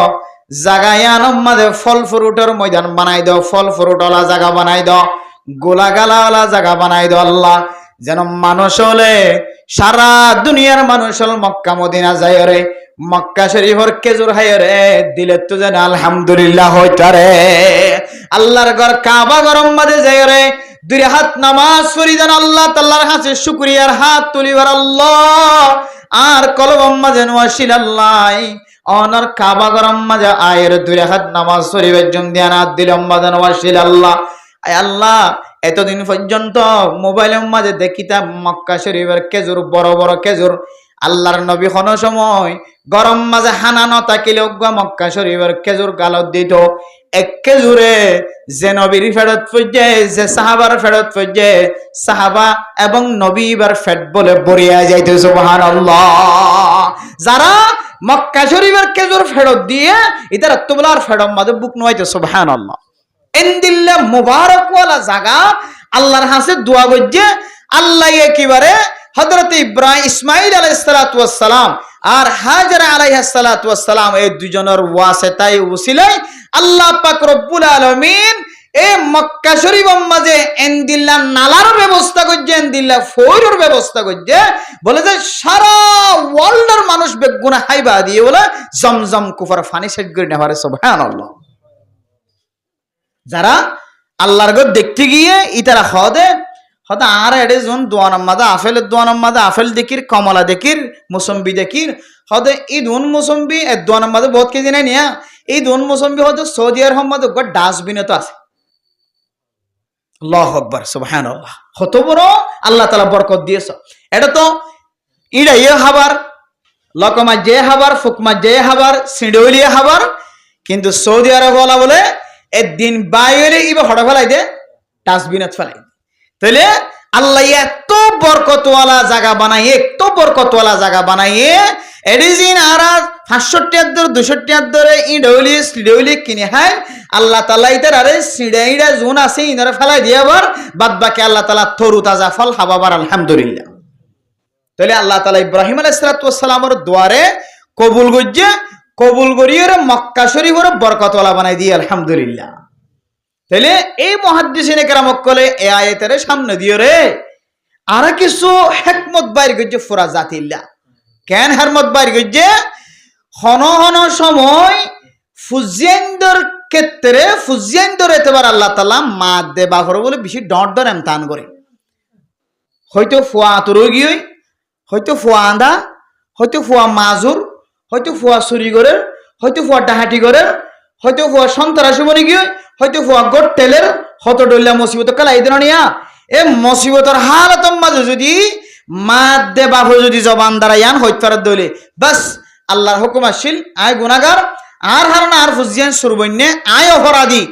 জাগায়ানম মাঝে ফল ফ্রুটের ময়দান বানাই দাও ফল ফ্রুটলা জায়গা বানাই দাও গোলাগালাওয়ালা জায়গা বানাই দাও আল্লাহ যেন মানুষ হলে সারা দুনিয়ার মানুষ হল মক্কা মদিনা যায় রে মক্কা শরীফের খেজুর হায় রে দিলে তো যেন আলহামদুলিল্লাহ হইতারে আল্লাহর ঘর কাবা গরম মাঝে যায় রে দুই হাত নামাজ পড়ি যেন আল্লাহ তাআলার কাছে শুকরিয়ার হাত তুলিবার আল্লাহ আর কলবম মাঝে ওয়াসিল আল্লাহ অনর কাবা গরম মাঝে আয়ের দুই হাত নামাজ শরীফের জন্য ধ্যান দিলম মাঝে ওয়াসিল আল্লাহ আয় আল্লাহ এতদিন পর্যন্ত মোবাইলের মাঝে দেখিতাম মক্কা শরীফের খেজুর বড় বড় খেজুর আল্লাহর নবী কোন সময় গরম মাঝে হানানো তাকিলে মক্কা শরীফের খেজুর গালত দিত এক খেজুরে যে নবীর ফেরত পড়ছে যে সাহাবার ফেরত পড়ছে সাহাবা এবং নবীবার ফেট বলে বরিয়া যাইতে সুবহানাল্লাহ যারা মক্কা শরীফের খেজুর ফেরত দিয়ে ইতার তোবলার ফেরত মাঝে বুক নইতে সুবহানাল্লাহ এন্দিল্লা মুবারক ওয়ালা জায়গা আল্লাহর হাসে দোয়া করছে আল্লাহ একেবারে হযরত ইব্রাহিম ইসমাঈল আলাইহিস সালাতু ওয়াস সালাম আর হাজরা আলাইহিস সালাতু ওয়াস সালাম এই দুজনের ওয়াসিতায় উসিলায় আল্লাহ পাক রব্বুল আলামিন এই মক্কা শরীফের মাঝে এন্দিল্লা নালার ব্যবস্থা করছে এন্দিল্লা ফয়রের ব্যবস্থা করছে বলে যে সারা ওয়ার্ল্ডের মানুষ বেগুনাহ হাইবা দিয়ে বলে জমজম কুফার পানি সেট করে নেবারে সুবহানাল্লাহ যারা আল্লাহর ঘর দেখতে গিয়ে ইতারা হদে হয়তো আর এডে জন দোয়ানার মাঝে আপেলের দোয়ানার মাঝে আপেল দেখির কমলা দেখির মুসম্বি দেখির হয়তো এই দোন মুসম্বি দোয়ানার মাঝে বহুত কেজি নাই নিয়া এই দোন মুসম্বি হয়তো সৌদি আরব মাঝে ডাস্টবিনে তো আছে আল্লাহু আকবার সুবহানাল্লাহ কত বড় আল্লাহ তাআলা বরকত দিয়েছে এটা তো ইড়াইয়ে খাবার লকমা যে হাবার ফুকমা যে হাবার সিঁড়লিয়ে হাবার কিন্তু সৌদি আরব বলা বলে একদিন বাইরে ইবে হড়া ফেলাই দে ডাস্টবিনত ফেলাই তাহলে আল্লাহ এত বরকতওয়ালা জায়গা বানাইয়ে এত বরকতওয়ালা জায়গা বানাইয়ে এডিজিন আর 500 200 ধরে ইডলি কিনে হাই আল্লাহ তাআলা ইতার আরে সিঁড়াইড়া জোন আছে ইনারে ফেলাই দিয়ে আবার বাদ বাকি আল্লাহ তাআলা তরু তাজা ফল হাবাবার আলহামদুলিল্লাহ। তাহলে আল্লাহ তাআলা ইব্রাহিম আলাইহিস সালামের দুয়ারে কবুল করিয়ে মক্কা শরীফের বরকতওয়ালা বানাই দিয়ে আলহামদুলিল্লাহ। তাহলে এই মুহাদ্দিসিনে কেরাম কলে এই আয়াতের সামনে দিয়ে রে আর কিছু হিকমত বাইর গজ্জে ফুরা জাতিল্লাহ কেন হেরমত বাইর গজ্জে হন হন সময় ফুজিয়েন্দর ক্ষেত্রে ফুজিয়েন্দর এতবার আল্লাহ তাআলা মা দে বাহর বলে বেশি ডট ডর এমতান করে হয়তো ফুয়া তুরগি হয়তো ফুয়া আন্দা হয়তো ফুয়া মাজুর হয়তো ফুয়া চুরি করে হয়তো ফুয়া ডাহাটি করে হয়তো ফুয়া সন্ত্রাসী বনে গিয়ে হয়তো ফুয়া গোট টেলের হত ডল্লা মুসিবত কালাই দিন নিয়া এ মুসিবতর হালতম মাঝে যদি মাদ দে বাবু যদি জবান দ্বারা ইয়ান হইতার দইলে বাস আল্লাহর হুকুম আসিল আয় গুনাহগার আর হারনা আর ফুজিয়ান সুরবন্যে আয় অপরাধী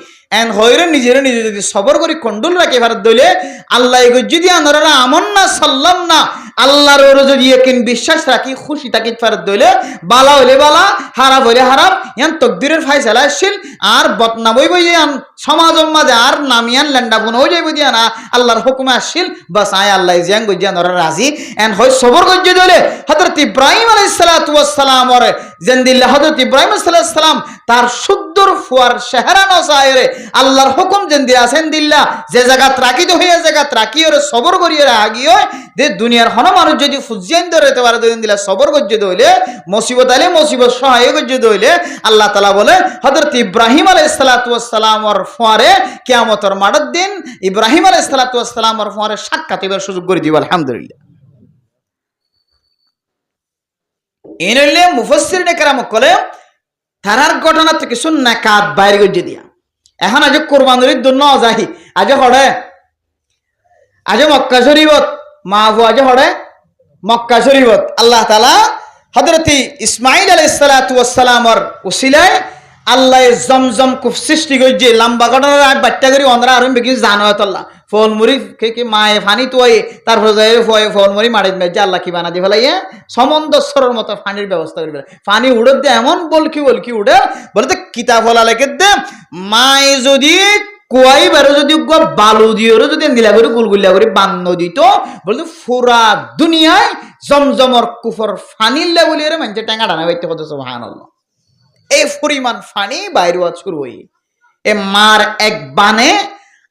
এন হইরে নিজে যদি সবর করি কন্ডুল রাখে ভারত দইলে আল্লাহ যদি আনরা আমন না সাল্লাম না আল্লাহর ওর যদি একিন বিশ্বাস রাখি খুশি থাকি ফেরত দইলে বালা হইলে বালা হারাপ হইলে হারাপ ইয়ান তকদিরের ফায়সালা আসছিল আর বদনাম হইব ইয়ান সমাজের মাঝে আর নামিয়ান ল্যান্ডাবন হয়ে যাইব দিয়া না আল্লাহর হুকুমে আসছিল বাস আয় আল্লাহ জিয়ান গজিয়ান ওরা রাজি এন হয় সবর গজ্জে দইলে হযরত ইব্রাহিম আলাইহিস সালাতু ওয়াস সালাম ওরে জেন্দিল্লাহ হযরত ইব্রাহিম আলাইহিস সালাম তার সুদ্দর ফুয়ার শেহরানো সায়রে আল্লাহর হুকুম জেন্দি আছেন দিল্লা যে জায়গাত রাখিত হইয়া জায়গাত রাখি ওরে সবর করিয়ে আগিয়ে দে দুনিয়ার হন মানুষ যদি ফুজিয়ান ধরতে পারে দিন দিলা সবর গজ্জে দইলে মুসিবত আলে মুসিবত সহায় গজ্জে দইলে আল্লাহ তাআলা বলে হযরত ইব্রাহিম আলাইহিস সালাতু ওয়াস সালাম ওর ফুয়ারে কিয়ামতের মাঠের দিন ইব্রাহিম আলাইহিস সালাতু ওয়াস সালাম ওর ফুয়ারে সাক্ষাতের সুযোগ করে দিব আলহামদুলিল্লাহ। এনলে মুফাসসিরিনে কেরাম কলে তারার ঘটনা থেকে কিছু নাকাত বাইরে গজ্জে দিয়া এখন আজ কোরবানির জন্য যাই আজ হড়ে আজ মক্কা শরীফত মা আবু আজ হড়ে মক্কা শরীফত আল্লাহ তাআলা হযরত ইসমাঈল আলাইহিস সালাতু ওয়াস সালামর উসিলায় আল্লাহ জমজম কুফ সৃষ্টি গজ্জে লম্বা ঘটনা আর বাট্টা করি অনরা আরম বেকি জানোয়াত আল্লাহ ফল মুরি কে মায়ে ফানি তোয়ে তারপর যায় ফল মুরি মারিত মেজে আল্লাহ কি বানা দি ফেলাইয়া সমন্দসরের মতো পানির ব্যবস্থা করিবে পানি উড়ে দে এমন বলকি উড়ে বলতে কিতাব হলা লেখে দে মায়ে যদি কোয়াই বারো যদি বালু দিয়ে যদি গিলা করে গুলগুলা করে বান্ন দিত বলতে পুরা দুনিয়ায় জমজমর কুফর ফানির লেবলি রে মানুষের টাঙ্গা ডানা বাইতে হতো সুবহানাল্লাহ এই পরিমাণ ফানি বাইরে শুরু হই এ মার এক বানে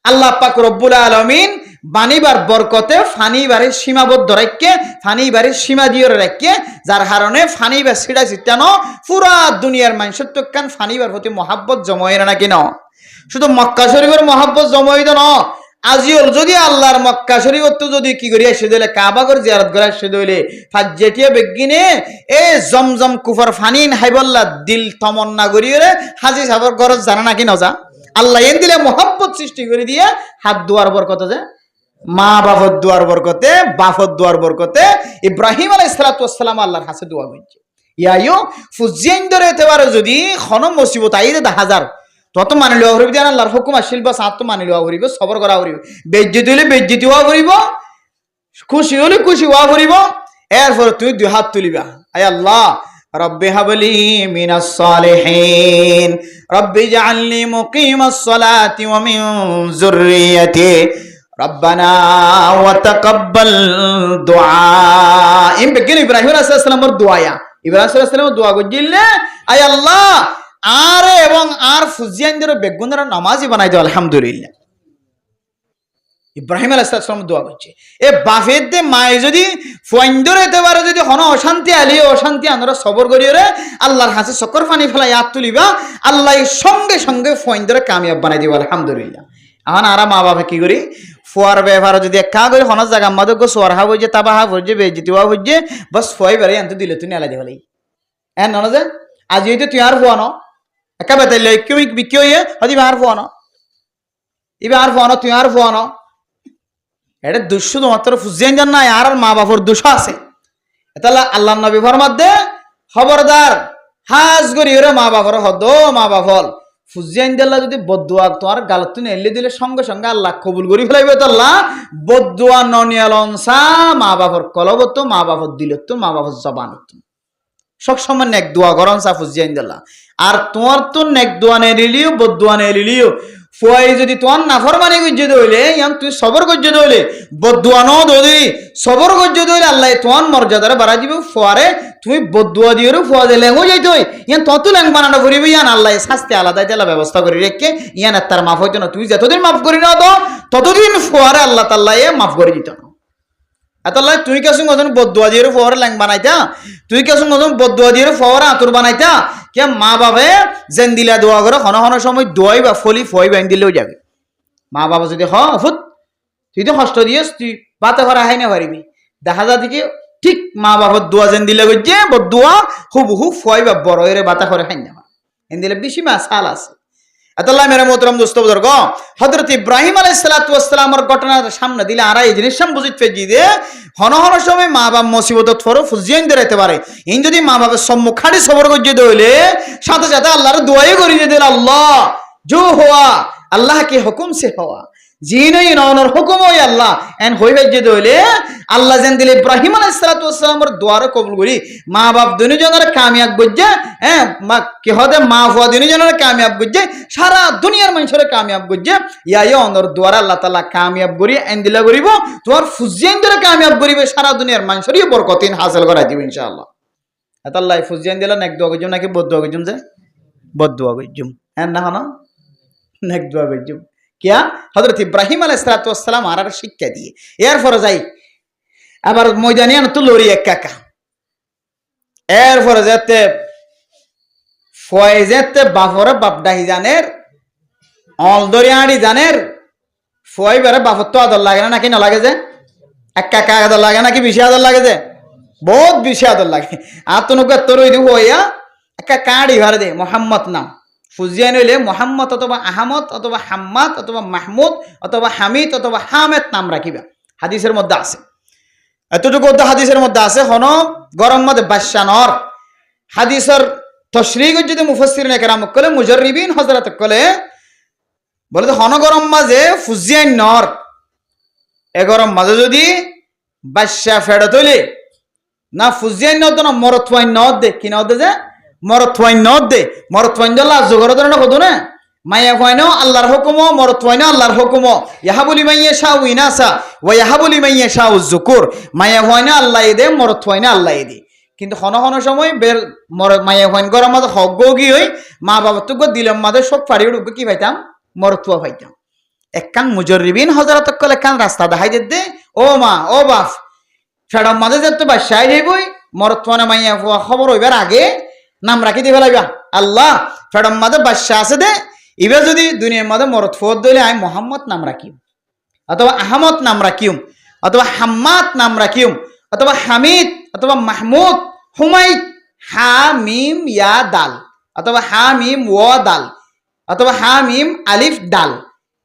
আল্লাহ পাক রব্বুল আলামিন বানিবার বরকতে ফানিবারে সীমাবদ্ধ রাখকে ফানিবারে সীমা দিয়ে রাখকে যার কারণে ফানিবার ছিড়া ছিটানো পুরা দুনিয়ার মানুষের তো কান ফানিবার প্রতি মহাব্বত জমায় না কেন শুধু মক্কা শরীফের মহাব্বত জমাইত ন আজিওল যদি আল্লাহর মক্কা শরীফত যদি কি করি আসে দিলে কাবাগর জিয়ারত করে আসে দিলে ফাজ্জেটিয়া বেগিনে এ জমজম কুফর ফানিন হাইবল্লা দিল তমন্না করিয়ে হাজি সাহেবের গরজ জানা নাকি নজা আল্লাহ এন দিলে মহাব্বত সৃষ্টি করে দিয়ে হাত দুয়ার বরকত যে মা বাপর দুয়ার বরকতে বাপর দুয়ার বরকতে ইব্রাহিম আলাইহিস সালাতু ওয়াস সালাম আল্লাহর কাছে দোয়া করছে ইয়াইও ফুজিয়ান ধরে এতে পারে যদি খন মুসিবত আইরে 10,000 তত মানি লওয়া করিব দেন আল্লাহর হুকুম আসিল বা সাত তো মানি লওয়া করিব সবর করা করিব বেজ্জতি হলে বেজ্জতি হওয়া করিব খুশি হলে খুশি হওয়া করিব এরপর তুই দুই হাত তুলিবা আয় আল্লাহ রব্বি হাবলি মিনাস সালিহিন রব্বি জাআলনি মুকিমাস সালাতি ওয়া মিন যুররিয়াতি রব্বানা ওয়া তাকাব্বাল দুআ ইম বেগিন ইব্রাহিম আলাইহিস সালামের দোয়া ইব্রাহিম আলাইহিস সালামের দোয়া গজিলে আয় আল্লাহ আর এবং আর ফুজিয়ানদের বেগুনরা নামাজি বানাই দাও আলহামদুলিল্লাহ ইব্রাহিম আলাইহিস সালাম দোয়া করছে এ বাফের দে মায়ে যদি ফুয়াইন্দর এতে পারে যদি হন অশান্তি আলি অশান্তি আমরা সবর করিয়ে আল্লাহর হাতে সকর পানি ফেলাই হাত তুলিবা আল্লাহ সঙ্গে সঙ্গে ফুয়াইন্দরে কামিয়াব বানাই দিব আলহামদুলিল্লাহ এখন আর মা বাবা কি করি ফুয়ার ব্যবহার যদি একা করে হন জায়গা আমাদের গো সোয়ার হা হইছে তাবা হা হইছে বেজিতি হওয়া হইছে বাস ফুয়াই বারে আনতে দিলে তুই নেলা দিবলাই এন নন যে আজ হইতে তুই আর ফুয়ানো একা বেতাইলে কেউ বিক্রি হইয়ে হদি আর ফুয়ানো ইবে আর ফুয়ানো তুই আর ফুয়ানো এটা দুঃ শুধুমাত্র ফুজিয়ান জান নাই আর মা বাপর দুঃখ আছে তাহলে আল্লাহ নবী ফরমাত দে খবরদার হাজ করি ওরে মা বাবার হদ মা বাপল ফুজিয়াইন দিল্লা যদি বদুয়া তোমার গালত এলে দিলে সঙ্গে সঙ্গে আল্লাহ কবুল করি ফেলাইবে তো আল্লাহ বদুয়া ননিয়ালনসা মা বাবার কলবত মা বাবার দিল তো মা বাবার জবানত সব সময় নেক দোয়া করন সা ফুজিয়াইন দিল্লা আর তোমার তো নেক দোয়া নে লিলিও বদুয়া নে লিলিও ফুয়াই যদি তোমার নাফরমানি গজ্জে দইলে ইয়াম তুই সবর গজ্জে দইলে বদুয়া ন দই সবর গজ্জে দইলে আল্লাহ তোমার মর্যাদারে বাড়া দিবে ফুয়ারে তুমি বদুয়া দিয়েও ফুয়া দিলে হয়ে যাইতো ইয়ান তত ল্যাং বানানো করিবি ইয়ান আল্লাহ শাস্তি আলাদা তেলা ব্যবস্থা করে রেখে ইয়ান তার মাফ হইতো না তুই যতদিন মাফ করি না তো ততদিন ফুয়ারে আল্লাহ তাল্লাহ মাফ করে দিত না আতাল্লাহ তুই কেসুন গজন বদুয়া দিয়ে ফুয়ারে ল্যাং বানাইতা তুই কেসুন গজন বদুয়া দিয়ে ফুয়ারে আতুর বানাইতা কে মা বাবা যেন দিলা দোয়া করে হন হন সময় দোয়াই বা ফলি ফই বাইন দিলেও যাবে মা বাবা যদি হুত তুই তো কষ্ট দিয়েস তুই বাতে ভরা হাই না পারিবি দেখা যা থেকে ঠিক মা বাবার দোয়া যেন দিলে গজ্জে বদুয়া হুবহু ফই বা বড় এর বাতা করে হাই না এন দিলে বেশি মা সাল আছে আতাল্লাহ মেরা মোহতরম দোস্ত বুজুর্গ হযরত ইব্রাহিম আলাইহিস সালাতু ওয়াস সালামের ঘটনার সামনে দিলে আর এই জিনিস সাম বুঝিত ফেজি দে হন হন সময় মা বাবা মুসিবতত ফরো ফুজিয়াইন দিতে পারে ইন যদি মা বাবার সম্মুখাড়ি সবর গজ্জে দইলে সাথে সাথে আল্লাহর দোয়াই করি দে আল্লাহ जो हुआ अल्लाह के हुक्म से हुआ जी नहीं नौनर हुक्म हो अल्लाह एन होई जे दइले अल्लाह जेन दिले इब्राहिम अलैहिस सालातु ওয়াস সালামের দোয়ারে কবুল করি মা বাপ দুনি জনের কামিয়াব গজ্জে মা কি হদে মা ফুয়া দুনি জনের কামিয়াব গজ্জে সারা দুনিয়ার মানুষের কামিয়াব গজ্জে ইয়া অনর দোয়ার আল্লাহ তাআলা কামিয়াব করি এন দিলা করিব তোমার ফুজিয়ান ধরে কামিয়াব করিবে সারা দুনিয়ার মানুষেরই বরকতিন হাসিল করা দিবে ইনশাআল্লাহ আল্লাহ ফুজিয়ান দিলা নেক দোয়া গজুম নাকি বদ দোয়া গজুম যে বদ দোয়া গজুম হ্যাঁ না না নেক দোয়া গজুম क्या हजरत इब्राहिम अलैहिस्सलाम आरार शिक्षा दिए एर फर जाई আবার ময়দানিয়ান তো লরি এক কাকা এর ফর যেতে ফয়জেতে বাফর বাপ ডাহি জানের অলদরিয়াড়ি জানের ফয় বেরে বাফর তো আদর লাগে না নাকি না লাগে যে এক কাকা আদর লাগে নাকি বেশি আদর লাগে যে বহুত বেশি আদর লাগে আর তো নৌকা তোর ওই দিব হইয়া একটা কাড়ি ভারে দে মোহাম্মদ নাম ফুজিয়ান হইলে মোহাম্মদ অথবা আহমদ অথবা হাম্মাদ অথবা মাহমুদ অথবা হামিদ অথবা হামেদ নাম রাখিবা হাদিসের মধ্যে আছে এতটুকু হাদিসের মধ্যে আছে হন গরম মধ্যে বাদশানর হাদিসের তশরিহ যদি মুফাসসিরিনে কেরাম কলে মুজাররিবিন হযরত কলে বলে তো হন গরম মাঝে ফুজিয়ান নর এ গরম মাঝে যদি বাদশা ফেড়ে তৈলে না ফুজিয়ান নদ না মরতওয়াইন নদ দে কি নদ দে যে মরতওয়াইন নদ দে মরতওয়াইন দল্লা জগর ধরে কত না মায়া ফাইনো আল্লাহর হুকুম মরতওয়াইনো আল্লাহর হুকুম ইয়াহাবুলি মাইয়া শাউ ইনাসা ওয়া ইয়াহাবুলি মাইয়া শাউ যুকুর মায়া ফাইনো আল্লাহ দে মরতওয়াইনো আল্লাহ দে কিন্তু হন হন সময় বের মায়া ফাইন গরম মাঝে হগ্গ কি হই মা বাবা তো দিলাম মাঝে সব ফাড়ি উঠব কি পাইতাম মরতওয়া পাইতাম একখান মুজাররিবিন হযরত কলে কান রাস্তা দেখাই দে ও মা ও বাপ ফেড়ম মাঝে যে তো বাদশাহ হইবই মরতওয়ানা মাইয়া খবর হইবার আগে নাম রাখি দিয়ে ফেলাইবা আল্লাহ ফেড়ম মাঝে বাদশাহ আছে দে এবার যদি দুনিয়ার মধ্যে মরত ফোর দিলে আমি মোহাম্মদ নাম রাখিম অথবা আহমদ নাম রাখিম অথবা হাম্মাদ নাম রাখিম অথবা হামিদ অথবা মাহমুদ হুমাইদ হা মিম ইয়া দাল অথবা হা মিম ও দাল অথবা হা মিম আলিফ দাল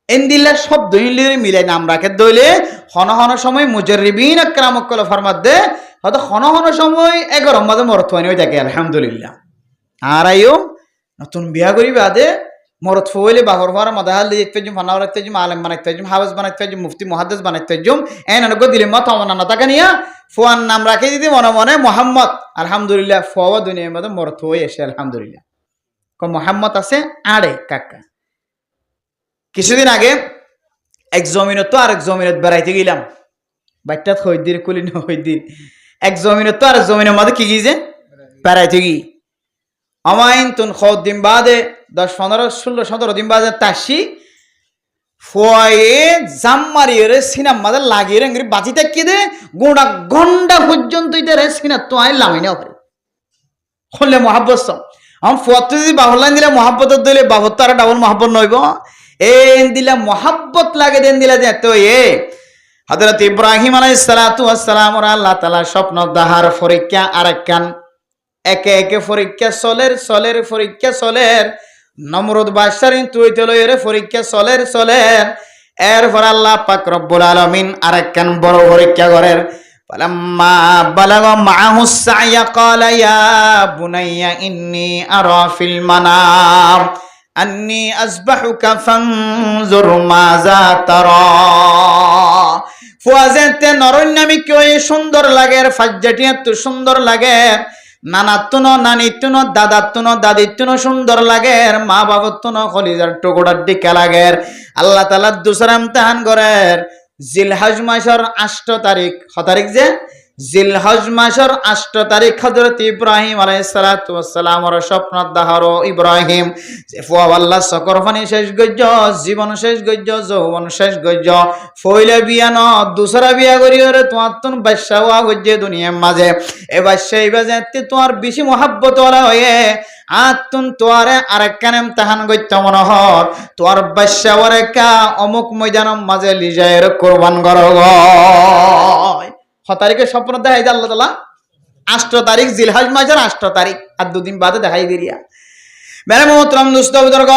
এন্দিল্লা সব দইলে মিলে নাম রাখে দইলে হন হন সময় মুজাররিবিন আকরামকল ফরমাত দে হয়তো হন হন সময় এগারো মাঝে মরত হয়নি থাকে আলহামদুলিল্লাহ আর আইও নতুন বিয়া করিবা দে মরত ফইলে বাহর ফারা মাদাহাল দিয়ে তেজুম ফানাওয়ার তেজুম আলেম বানাইতে তেজুম হাফেজ বানাইতে তেজুম মুফতি মুহাদ্দিস বানাইতে তেজুম এন আনগো দিলে মত আমনা না তাকে নিয়া ফুয়ান নাম রাখে দিতে মনে মনে মোহাম্মদ আলহামদুলিল্লাহ ফুয়া দুনিয়ার মধ্যে মরত হয়ে এসে আলহামদুলিল্লাহ ক মোহাম্মদ আছে আড়ে কাকা কিছুদিন আগে এক জমিনত তো আরেক জমিনত বেড়াইতে গেলাম বাইটাত হইদির কুলিন হইদির এক জমিনত তো আরেক জমিনের মধ্যে কি গিয়েছে বেড়াইতে গিয়ে আমাইন তুন খদ দিন বাদে 10, 15, 16, 17 দিন বাদে তাসি ফয়ে জাম মারিয়ে রে সিনাম মাঝে লাগিয়ে রে বাজি তাকিয়ে দে গোটা ঘন্টা পর্যন্ত ইতারে সিনা তো আই লামাই না হলে মহাব্বত আম ফুয়াতে যদি বাহলাইন দিলে মহাব্বত দিলে বাহত তো আর ডাবল মহাব্বত নইব এন দিলা মহাব্বত লাগে দেন দিলা যে তো হযরত ইব্রাহিম আলাইহিস সালাতু ওয়াস সালাম আল্লাহ তাআলা স্বপ্ন দাহার পরীক্ষা আরেকখান একে একে পরীক্ষা চলের পরীক্ষা চলের নমরুদ বাদশার তুই তো লইরে পরীক্ষা চলের এরপর আল্লাহ পাক রব্বুল আলামিন আরেকখান বড় পরীক্ষা করেন فلما بلغ معه السعي قال يا بني إني أرى في المنام أني أذبحك فانظر ماذا ترى ফুয়াজেতে নরনামিকে ওই সুন্দর লাগে ফাজ্জাটি এত সুন্দর লাগে নানাতুন নানিতুন দাদাতুন দাদিতুন সুন্দর লাগে মা বাবাতুন কলিজার টুকরার দিকে লাগে আল্লাহ তাআলা দুসরা ইমতিহান করেন জিলহজ মাসের 8 তারিখ তারিখ যে জিলহজ মাসের 8 তারিখ হযরত ইব্রাহিম আলাইহিস সালাতু ওয়াস সালামের স্বপ্ন দাহারো ইব্রাহিম যে ফুয়া আল্লাহ সকরফানি শেষ গজ্জ জীবন শেষ গজ্জ যৌবন শেষ গজ্জ ফইলা বিয়া ন দুসরা বিয়া করিওরে তোমার তুন বাদশা হওয়া গজ্জে দুনিয়ার মাঝে এ বাদশা ইবাজতে তোমার বেশি মহব্বত ওলা হয়ে আতুন তোয়ারে আরেকখান ইমতিহান গইতে মনে হর তোর বাদশা ওরেকা অমুক ময়দানের মাঝে লিজায়ের কুরবান করো গয় তারিখে স্বপ্ন দেখাই যে আল্লাহ তাআলা 8 তারিখ জিলহজ মাসের 8 তারিখ আর দুদিন বাদে দেখাই দিলিয়া মেরে মোহতরম দোস্ত বুজুর্গ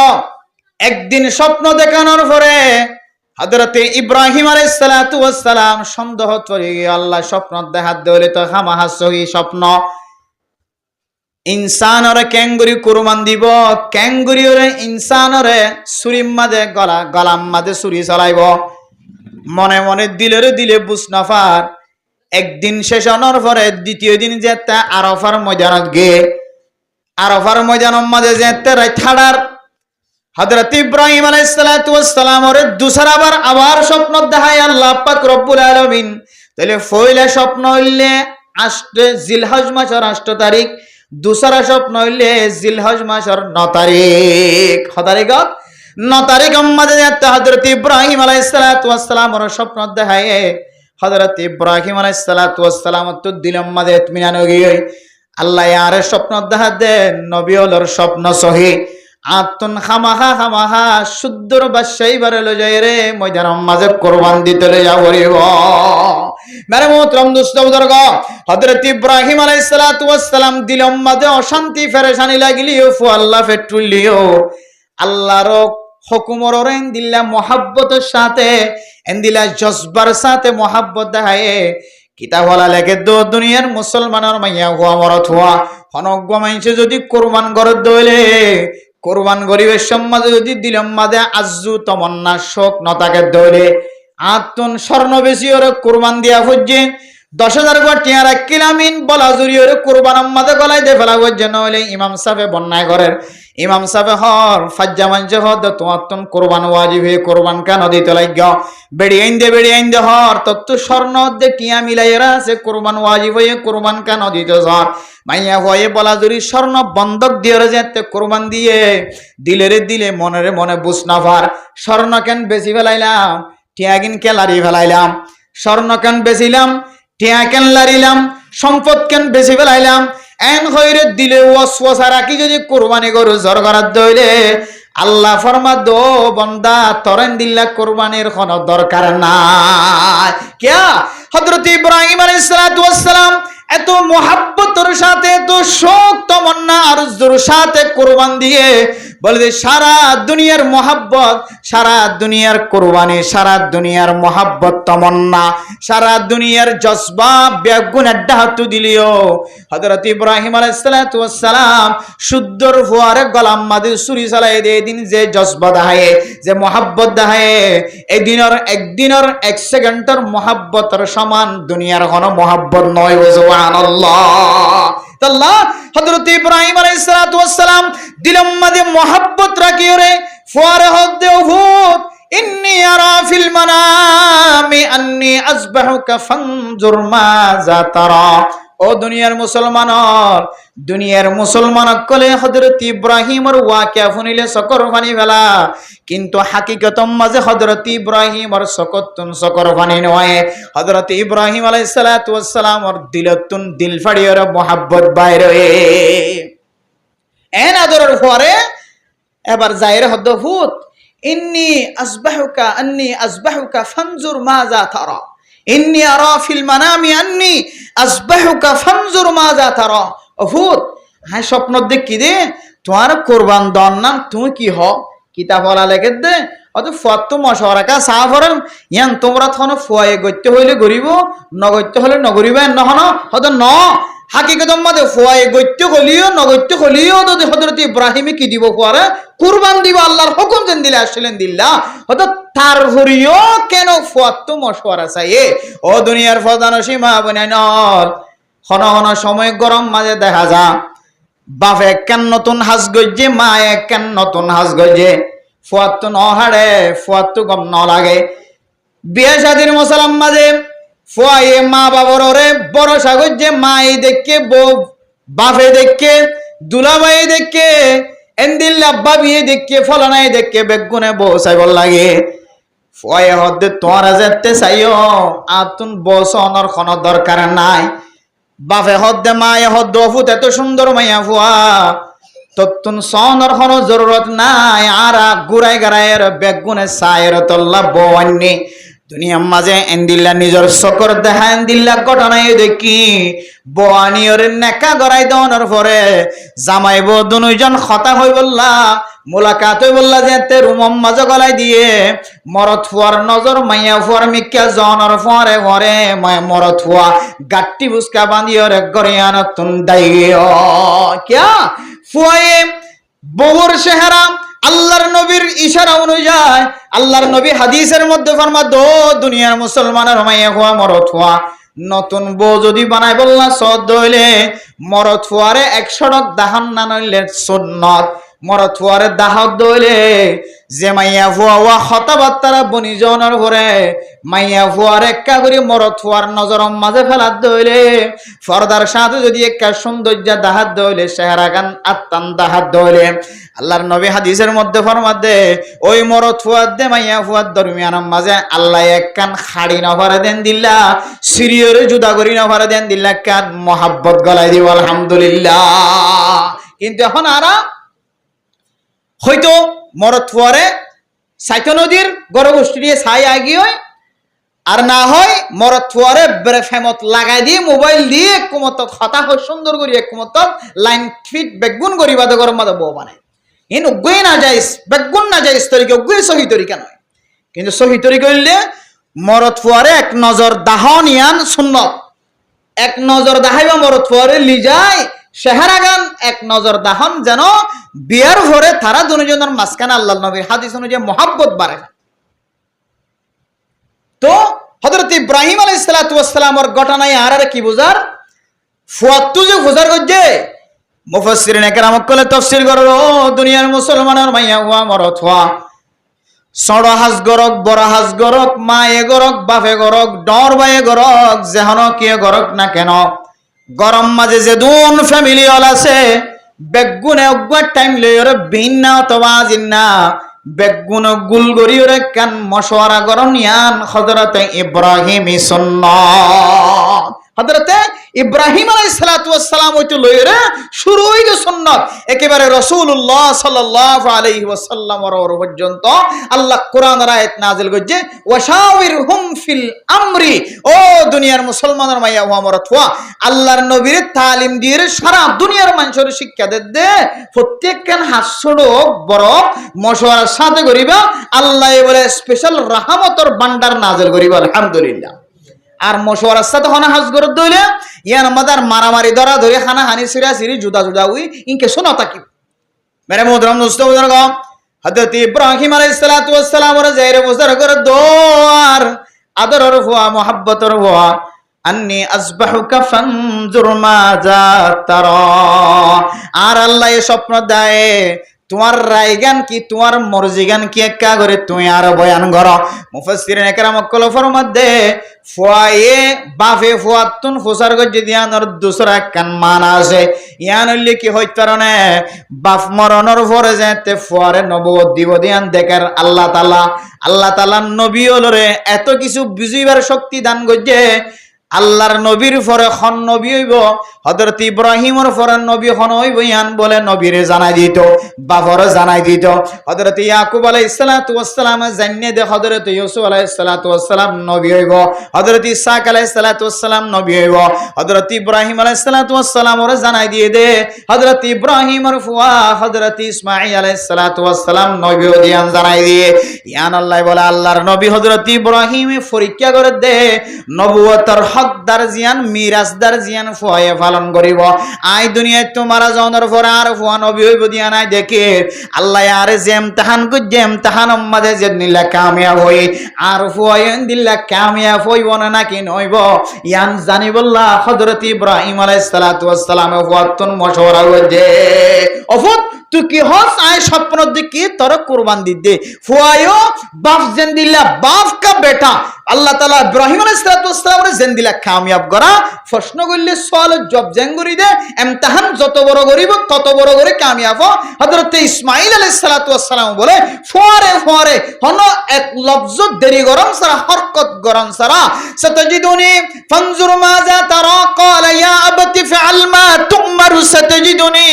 একদিন স্বপ্ন দেখানোর পরে হযরত ইব্রাহিম আলাইহিস সালাতু ওয়াস সালাম সন্দেহ করে আল্লাহ স্বপ্ন দেখা দিলে তো খামাহা সহি স্বপ্ন ইনসানরে ক্যাঙ্গুরি কুরবান দিব ক্যাঙ্গুরিরে ইনসানরে ছুরির মাঝে গলাম মাঝে ছুরি চালাইব মনে মনে দিলে বুঝনাফার একদিন শেষ হওয়ার পরে দ্বিতীয় দিন যেতে আরাফার ময়দানত গিয়ে আরাফার ময়দানের মাঝে যেতে রাইঠাড়ার হযরত ইব্রাহিম আলাইহিস সালাতু ওয়াস সালাম ওরে দুসরাবার আবার স্বপ্ন দেখায় আল্লাহ পাক রব্বুল আলামিন তাহলে ফয়লা স্বপ্ন হইলে জিলহজ মাসের 8 তারিখ দুসরা স্বপ্ন হইলে জিলহজ মাসের 9 তারিখ তারিখ 9 তারিখ মাঝে যেতে হযরত ইব্রাহিম আলাইহিস সালাতু ওয়াস সালাম ওরে স্বপ্ন দেখায় হযরত ইব্রাহিম আলাইহিস সালাতু ওয়াস সালাম তো দিলম মাঝে ইতমিনান হয়ে গিয়ে আল্লাহ ইয়ার স্বপ্ন দেখা দেন নবী ওলর স্বপ্ন সহি আতুন খামাহা শুদ্ধর বাদশাহী বারে লো যায় রে ময়দানের মাঝে কুরবান দিতে লে যাব রে মেরে মোহতরম দোস্ত বুজুর্গ হযরত ইব্রাহিম আলাইহিস সালাতু ওয়াস সালাম দিলম মাঝে অশান্তি পেরেশানি লাগিলিও ফু আল্লাহ ফেটুলিও আল্লাহর হুকুমর ওরেন দিল্লা মোহাব্বতের সাথে এন্দিলা জজবার সাথে মোহাব্বত দেখায় কিতাব ওয়ালা লেখে দুনিয়ার মুসলমানের মাইয়া হুয়া মরত হুয়া হনজ্ঞ মাইছে যদি কুরবান গরত দইলে কুরবান গরিবের সমাজে যদি দিলম মাঝে আজু তমন্না শোক নতাকে দইলে আতুন স্বর্ণ বেশি ওরে কুরবান দিয়া ফুজে 10,000 গো টিয়া রাখিলামিন বলা জুরি ওরে কুরবান মাঝে গলায় দে ফেলা হইছে নইলে ইমাম সাহেব বন্যায় করেন ইমাম সাহেব হর ফাজ্জা মানছে হদ তোমার তুন কুরবান ওয়াজিব হে কুরবান কেন দিতে লাগা বেড়ি আইন দে হর তত স্বর্ণ দে টিয়া মিলাইরা আছে কুরবান ওয়াজিব হয়ে কুরবান কেন দিতে হর মাইয়া হয়ে বলা জুরি স্বর্ণ বন্ধক দিয়ে যেতে কুরবান দিয়ে দিলে মনে বুঝ না ভার স্বর্ণ কেন বেশি ফেলাইলাম টিয়া কিন কে লারি ফেলাইলাম স্বর্ণ কেন বেচিলাম টিয়া কেন লারিলাম সম্পদ কেন বেশি ফেলাইলাম এন হইরে দিলে ওয়াসওয়াসা রাখি যদি কুরবানি গরু জর করার দইলে আল্লাহ ফরমা দো বন্দা তরেন দিল্লা কুরবানির কোনো দরকার নাই কিয়া হযরত ইব্রাহিম আলাইহিস সালাতু ওয়াস সালাম এত মোহাব্বতের সাথে এত শোক তমন্না আরজুর সাথে কুরবান দিয়ে বলে সারা দুনিয়ার মোহাব্বত সারা দুনিয়ার কুরবানি সারা দুনিয়ার মোহাব্বত তমন্না সারা দুনিয়ার জজবা বেগুনের ডাহাতু দিলিও হযরত ইব্রাহিম আলাইহিস সালাতু ওয়াস সালাম শুদ্ধর ফুয়ারে গলাম মাঝে ছুরি চালাই দিয়ে দিন যে জজবা দেখায় যে মোহাব্বত দেখায় একদিনের 1 সেকেন্ডের মোহাব্বতের সমান দুনিয়ার কোনো মোহাব্বত নয় সুবহানাল্লাহ আল্লাহ হযরত ইব্রাহিম আলাইহিস সালাতু ওয়াস সালাম দিলম মাঝে মোহাব্বত রাখিও রে ফুয়ারে হদ দেও ভূত ইন্নী আরা ফিল মানামি আন্নী আযবাহুকা ফানজুর মাযা তারা ও দুনিয়ার মুসলমান কলে হযরত ইব্রাহিমের ওয়াকিয়া ফুনিলে সকর ফানি ফেলা কিন্তু হাকিকতম মাঝে হযরত ইব্রাহিমের সকতুন সকর ফানি নয় হযরত ইব্রাহিম আলাইহিস সালাতু ওয়াস সালামের দিলতুন দিল ফাড়িয়র মোহাব্বত বাইরে এন আদরের পরে এবার যায়রে হদ ভূত ইন্নী আযবাহুকা ফানজুর মাযা তারা ইন্নী আরা ফিল মানামি আন্নী আযবাহুকা ফানজুর মাযা তারা ভূত হ্যাঁ স্বপ্ন দেখি দে তোমার কুরবান দন নাম তুমি কি হ কিতাব ওয়ালা লেখে দে অত ফুয়াত তো মশওয়ারাকা চাহ ফরেন ইয়ান তোমরা তখন ফুয়ায়ে গত্য হইলে গরিব নগত্য হলে নগরিব নহন হয়তো ন হাকিকতম মাঝে ফুয়ায়ে গত্য হলিও নগত্য হলিও যদি হযরত ইব্রাহিমে কি দিব ফুয়ারে কুরবান দিব আল্লাহর হুকুম যেন দিলে আসলেন দিল্লা হয়তো তার হরিও কেন ফুয়াত তো মশওয়ারা চাই ও দুনিয়ার ফদান সীমা বনাই নল হন হন সময় গরম মাঝে দেখা যা বাপ একখান নতুন হাজ গজ্জে মা একখান নতুন হাজ গজ্জে ফুয়াত তো নহাড়ে ফুয়াত তো গম ন লাগে বিয়ে শাদির মুসলাম মাঝে ফুয়ায়ে মা বাবার ওরে বড় সাগর যে মাই দেখে বউ বাপে দেখে দুলাভাই দেখে এন্দিল আব্বা বিয়ে দেখে ফলানাই দেখে বেগুনে বউ চাইব লাগে ফুয়ায়ে হদ্দে তোমারা যেতে চাইও আতুন বস অনর কোনো দরকার নাই বাপে হদ্দে মায়ে হদ্দ ফুত এত সুন্দর মাইয়া ফুয়া তত্তুন সনর কোনো জরুরত নাই আর গুড়াই গাড়াইয়ের বেগুনে চায়ের তল্লা বউয়ান্নি দুনিয়ার মাঝে এন্দিল্লা নিজের চকর দেখা এন্দিল্লা ঘটনায় দেখি বোয়ানিয়র নেকা গড়াই দেওয়ানোর পরে জামাইব দুজন খতা হই বললা মোলাকাত হই বললা যে তে রুমম মাঝে গলাই দিয়ে মরত ফুয়ার নজর মাইয়া ফুয়ার মিক্কা জনের পরে পরে মরত ফুয়া গাট্টি বুসকা বাঁধিয়র গরিয়ান তুন দাইও কিয়া ফুয়ায়ে বহুর চেহারা আল্লাহর নবীর ইশারা অনুযায়ী আল্লাহর নবী হাদিসের মধ্যে ফরমা দো দুনিয়ার মুসলমানের মাইয়া হওয়া মরত হওয়া নতুন বউ যদি বানাই বললা সদ হইলে মরত হওয়ারে 100 দাহান না নইলে সুন্নত মরত হওয়ারে দাহাত দইলে যে মাইয়া ফুয়া হতাবাত্তারা বনি জনের ঘরে মাইয়া ফুয়ার একা করে মরত ফুয়ার নজর মাঝে ফেলাত দইলে ফরদার সাথে যদি একটা সৌন্দর্য দাহাত দইলে চেহারা গান আত্মান দাহাত দইলে আল্লাহর নবী হাদিসের মধ্যে ফরমাত দে ওই মরত ফুয়ার দে মাইয়া ফুয়ার দরমিয়ান মাঝে আল্লাহ এক কান খাড়ি নভরে দেন দিল্লা সিরিয়রে জুদা করি নভরে দেন দিল্লা কান মহাব্বত গলাই দিব আলহামদুলিল্লাহ কিন্তু এখন আরা হয়তো মরত ফুয়ারে সাইতো নদীর গর্ভগোষ্ঠী দিয়ে ছাই আগি হয় আর না হয় মরত ফুয়ারে ফেমত লাগাই দিয়ে মোবাইল দিয়ে কুমত হতা হয় সুন্দর করি কুমত লাইন ফিট বেগুন করি বাদে গরম মাদে বউ বানায় ইন উগ্গই না যাইস বেগুন না যাইস তরিকে উগ্গই সহি তরিকা নয় কিন্তু সহি তরিকা হইলে মরত ফুয়ারে এক নজর দাহন ইয়ান সুন্নত এক নজর দাহাইবা মরত ফুয়ারে লিজায় চেহারা গান এক নজর দাহন যেন বিয়ার ভরে তারা দুজনের মাঝখানে আল্লাহ নবীর হাদিস অনুযায়ী মহাব্বত বাড়ে তো হযরত ইব্রাহিম আলাইহিস সালাতু ওয়াস সালামের ঘটনায় আর কি বুঝার ফুয়াত্তু যে বুঝার গজ্জে মুফাসসিরিন একরাম কলে তাফসীর করলো দুনিয়ার মুসলমানের মাইয়া হুয়া মরত হুয়া সড় হাজ গরক বড় হাজ গরক মায়ে গরক বাপে গরক ডর বায়ে গরক যেহন কি গরক না কেন গরম মাঝে যে দুন ফ্যামিলি অল আছে বেগুনে অগুয়ার টাইম লইরে ভিন্ন অথবা জিন্না বেগুন গুলগরি ওরে কান মশওয়ারা গরম ইয়ান হযরত ইব্রাহিম সুন্নাত হযরত ইব্রাহিম আলাইহিস সালাতু ওয়াস সালাম হইতে লইরে শুরু হইলো সুন্নাত একেবারে রাসূলুল্লাহ সাল্লাল্লাহু আলাইহি ওয়াসাল্লামের ওর পর্যন্ত আল্লাহ কোরআনের আয়াত নাযিল করেছে ওয়াশাওিরহুম ফিল আমরি ও দুনিয়ার মুসলমানের মাইয়া ওয়া মরতওয়া আল্লাহর নবীর তালিম দিয়ে সারা দুনিয়ার মানুষের শিক্ষা দে প্রত্যেকখান হাসড় বড় মশওয়ারার সাথে করিবা আল্লাহ বলে স্পেশাল রাহমতের ভান্ডার নাযিল করিবা আলহামদুলিল্লাহ আর মশওয়ারার সাথে খানা হাজ করে দইলে ইয়ান মাদার মারামারি ধরা ধরে খানা হানি সিরা সিরি জুদা জুদা উই ইনকে শোনা তাকি মেরে মোহতরম দোস্ত বুজুর্গ হযরত ইব্রাহিম আলাইহিস সালাতু ওয়াস সালাম ওর জায়রে বুজুর্গ করে দোয়ার আদরর হুয়া মুহাব্বতর হুয়া আন্নি আসবাহুকা ফানজুর মাযা তারা আর আল্লাহ এই স্বপ্ন দেয় তোমার রায়গান কি তোমার মর্জিগান কি একা করে তুমি আর বয়ান করো মুফাসসিরিন একরাম কল ফরমাতে ফুয়ায়ে বাফে ফুয়াতুন ফুসার গজ্জে দিয়ানোর দুসরা কান মান আছে ইয়ান হইলে কি হইত কারণে বাপ মরণর পরে যেতে ফুয়ারে নবুয়ত দিব দিয়ান দেখার আল্লাহ তাআলা নবী হলরে এত কিছু বুঝিবার শক্তি দান গজ্জে আল্লাহর নবীর পরে খন নবী হইব হযরত ইব্রাহিমের পরে নবী খন হইব ইয়ান বলে নবীরে জানাই দিত বাপরে জানাই দিত হযরত ইয়াকুব আলাইহিস সালাতু ওয়াস সালাম জান্নে দে হযরত ইউসুফ আলাইহিস সালাতু ওয়াস সালাম নবী হইব হযরত ইসহাক আলাইহিস সালাতু ওয়াস সালাম নবী হইব হযরত ইব্রাহিম আলাইহিস সালাতু ওয়াস সালাম ওরে জানাই দিয়ে দে হযরত ইব্রাহিমের ফুয়া হযরত ইসমাঈল আলাইহিস সালাতু ওয়াস সালাম নবী দিয়ান জানাই দিয়ে ইয়ান আল্লাহ বলে আল্লাহর নবী হযরত ইব্রাহিমে পরীক্ষা করে দে নবুয়তের হকদার জিয়ান মিরাজদার জিয়ান ফুয়ায়ে পালন করিব আই দুনিয়ায় তোমারা জনের পর আর ফুয়া নবী হইব দিয়া নাই দেখে আল্লাহ আরে যে ইমতিহান কো যে ইমতিহান আমাদের যে নিলা কামিয়াব হই আর ফুয়ায়ে দিল্লা কামিয়াব হইব না নাকি নইব ইয়ান জানিবল্লাহ হযরত ইব্রাহিম আলাইহিস সালাতু ওয়াস সালাম ফুয়াতন মশওয়ারা হইছে অফত তুই কি হস আয় স্বপ্ন দেখি তোর কুরবান দিতে ফুয়ায়ো বাপ জেন দিল্লা বাপ কা বেটা আল্লাহ তাআলা ইব্রাহিম আলাইহিস সালাতু ওয়াস সালাম রে জেন দিলা কামিয়াব করা প্রশ্ন করলে সওয়াল জব জেঙ্গুরি দে ইমতিহান যত বড় করিব তত বড় করে কামিয়াব হযরত ইসমাঈল আলাইহিস সালাতু ওয়াস সালাম বলে ফরে হন এক লফজ দেরি গরম সারা হরকত গরম সারা সাতাজিদুনি ফানজুর মাযা তারা ক্বালা ইয়া আবতি ফাআল মা তুমার সাতাজিদুনি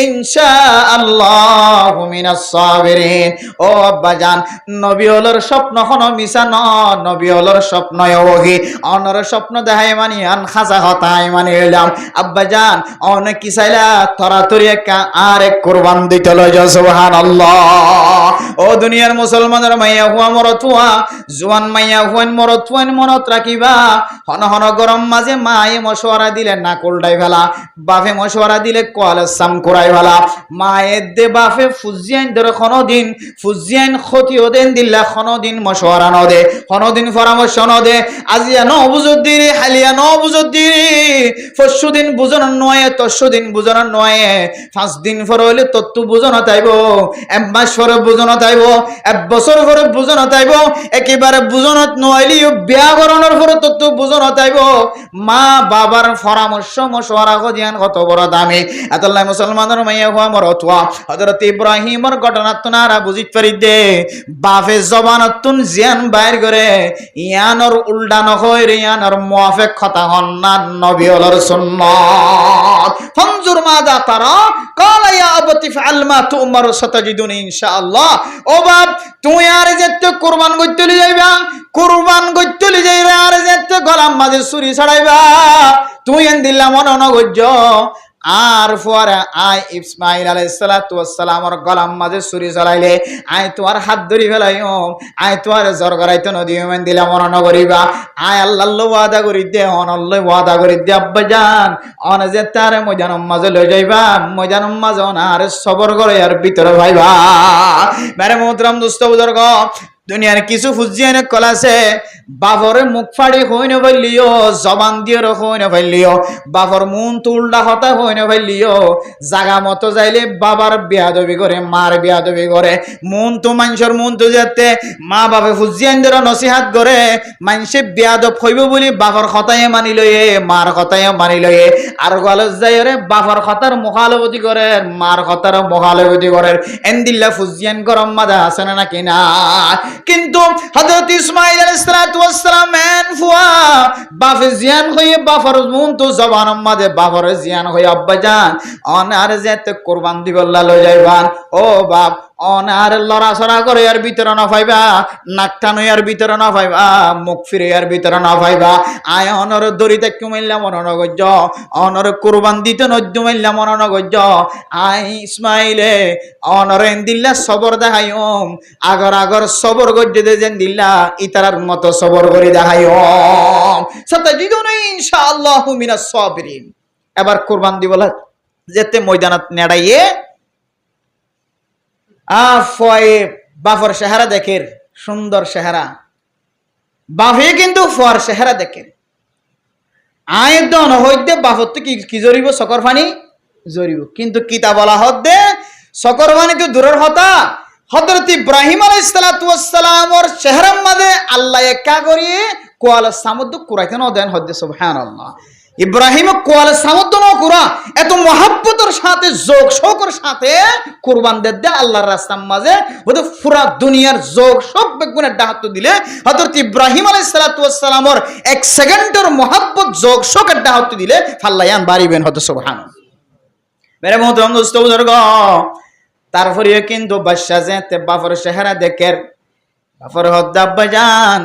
ইনশাআল্লাহু মিনাস সাবিরিন ও আব্বাজান নবী হলোর স্বপ্ন হন মিছা ন নবী হলোর স্বপ্ন ওহি অনর স্বপ্ন দেখাই মানি আন খাজা হতাই মানি এলাম আব্বাজান অনেক কি চাইলা তরাতরি আর এক কুরবান দিতে লয় সুবহানাল্লাহ ও দুনিয়ার মুসলমানের মাইয়া হুয়া মরতুয়া জওয়ান মাইয়া হুয়ান মরতুয়ান মনত রাখিবা হন হন গরম মাঝে মায়ে মশওয়ারা দিলে না কোলডাই ফেলা বাপে মশওয়ারা দিলে কোয়াল সাম করাই ফেলা মায়ের দে বাপে ফুজিয়ান ধরে কোনদিন ফুজিয়ান ক্ষতি ওদেন দিল্লা কোনদিন মশওয়ারা ন দে কোনদিন পরামর্শ ন দে আজিয়া ন বুঝুদ্দিরি হালিয়া ন বুঝুদ্দিরি পরশুদিন বুঝন নয় তরশুদিন বুঝন নয় 5 দিন পর হইলে তত্ত্ব বুঝন তাইব এক মাস পরে বুঝন তাইব এক বছর পরে বুঝন তাইব একেবারে বুঝনত নইলিও বিয়া করানোর পরে তত্ত্ব বুঝন তাইব মা বাবার পরামর্শ মশওয়ারা গদিয়ান কত বড় দামি আল্লাহ মুসলমানের মাইয়া হুয়া মরতুয়া হযরত ইব্রাহিমের ঘটনা তোনারা বুঝিত পারি দে বাপে জবানতুন জিয়ান বাইর করে ইয়ানর উল্টা নয় রে ইয়ানর মুআফিক কথা হন না নবী হলর সুন্নাত ফানজুর মাযা তারা ক্বালা ইয়া আবতি ফাআল মা তুমার সাতাজিদুনি ইনশাআল্লাহ ও বাপ তুই আর যেতে কুরবান করতে যাইবা কুরবান করতে যাইবা আর যেতে গলাম মাঝে ছুরি ছড়াইবা তুই এন দিলা মন নগজ্য আর পরে আই ইসমাঈল আলাইহিস সালাতু ওয়াস সালামের গলাম মাঝে ছুরি চলাইলে আই তোর হাত ধরি ফেলাইও আই তোর জর করাইতো নদী মান দিলা মরণ করিবা আই আল্লাহ ওয়াদা করি দে অনল্লাহ ওয়াদা করি দে আব্বাজান অন যে তার মজানম মাঝে লই যাইবা মজানম মাঝে আর সবর করে আর ভিতরে ভাইবা মেরে মোহতরম দোস্ত বুজুর্গ দুনিয়ার কিছু ফুজিয়ানে কলাছে বাপরে মুখ ফাড়ি হই না ফেললিও জবান দিয়ে হই না ফেললিও বাপর মন তুলডা হতা হই না ফেললিও জাগা মতো যাইলে বাবার বিয়াদবি করে মার বিয়াদবি করে মন তো মানুষের মন তো যেতে মা বাপে ফুজিয়ানদের নসিহাত করে মানুষে বিয়াদব হইব বলি বাপর কথায় মানি লয়ে মার কথায় মানি লয়ে আর গলজ যাই রে বাপর কথার মুখালবতি করে মার কথার মুখালবতি করে এন্দিল্লা ফুজিয়ান গরম মাদা আছে না নাকি না কিন্তু হযরত ইসমাঈল আলাইহিস সালাতু ওয়াস সালাম এন ফুয়া বাপে জিয়ান হয়ে বাপর মন তো জবান মাঝে বাপর জিয়ান হয়ে আব্বাজান অনার যেতে কুরবান দিবল্লা লই যাইবান ও বাপ অনার লড়াছড়া করে আর ভিতরে না পাইবা নাকটানো আর ভিতরে না পাইবা মুখ ফিরে আর ভিতরে না পাইবা আয় অনর দড়িতে কুমাইলা মননগজ্য অনর কুরবান দিতে নদ্য মাইলা মননগজ্য আই ইসমাঈলে অনর এন্দিল্লা সবর দেখাইম আগর আগর সবর গজ্য দে যেন দিল্লা ইতারার মতো সবর করে দেখাইম সাতাজিদুনা ইনশাআল্লাহু মিনাস সাবিরিন এবার কুরবান দিবলা যেতে ময়দানত নেড়াইয়ে ফয়ে বাফর চেহারা দেখের সুন্দর চেহারা বাফে কিন্তু ফর চেহারা দেখেন আয় দন হইতে বাফর তো কি জরিব সকর ফানি জরিব কিন্তু কিতা বলা হদ্দে সকর ফানি তো দূরের হতা হযরত ইব্রাহিম আলাইহিস সালাতু ওয়াস সালামর চেহারার মধ্যে আল্লাহ একা করিয়ে কোয়াল সামুদ্র কুরাইতে ন দেন হদ্দে সুবহানাল্লাহ ইব্রাহিম কোয়াল সামর্থ্য করা এত মহাব্বতের সাথে যোগ শোকের সাথে কুরবান দে আল্লাহর রাস্তার মাঝে ওদের পুরা দুনিয়ার যোগ শোক বেগুনের দাহাত্ব দিলে হযরত ইব্রাহিম আলাইহিস সালাতু ওয়াস সালামের এক সেকেন্ডের মহাব্বত যোগ শোকের দাহাত্ব দিলে ফাল্লায়ান বাড়িবেন হয়তো সুবহানাল্লাহ। মেরে মোহতরম দোস্ত বুজুর্গ, তারপরে কিন্তু বাদশা যেতে বাফর চেহারা দেখের বাফর হদ্দা আব্বাজান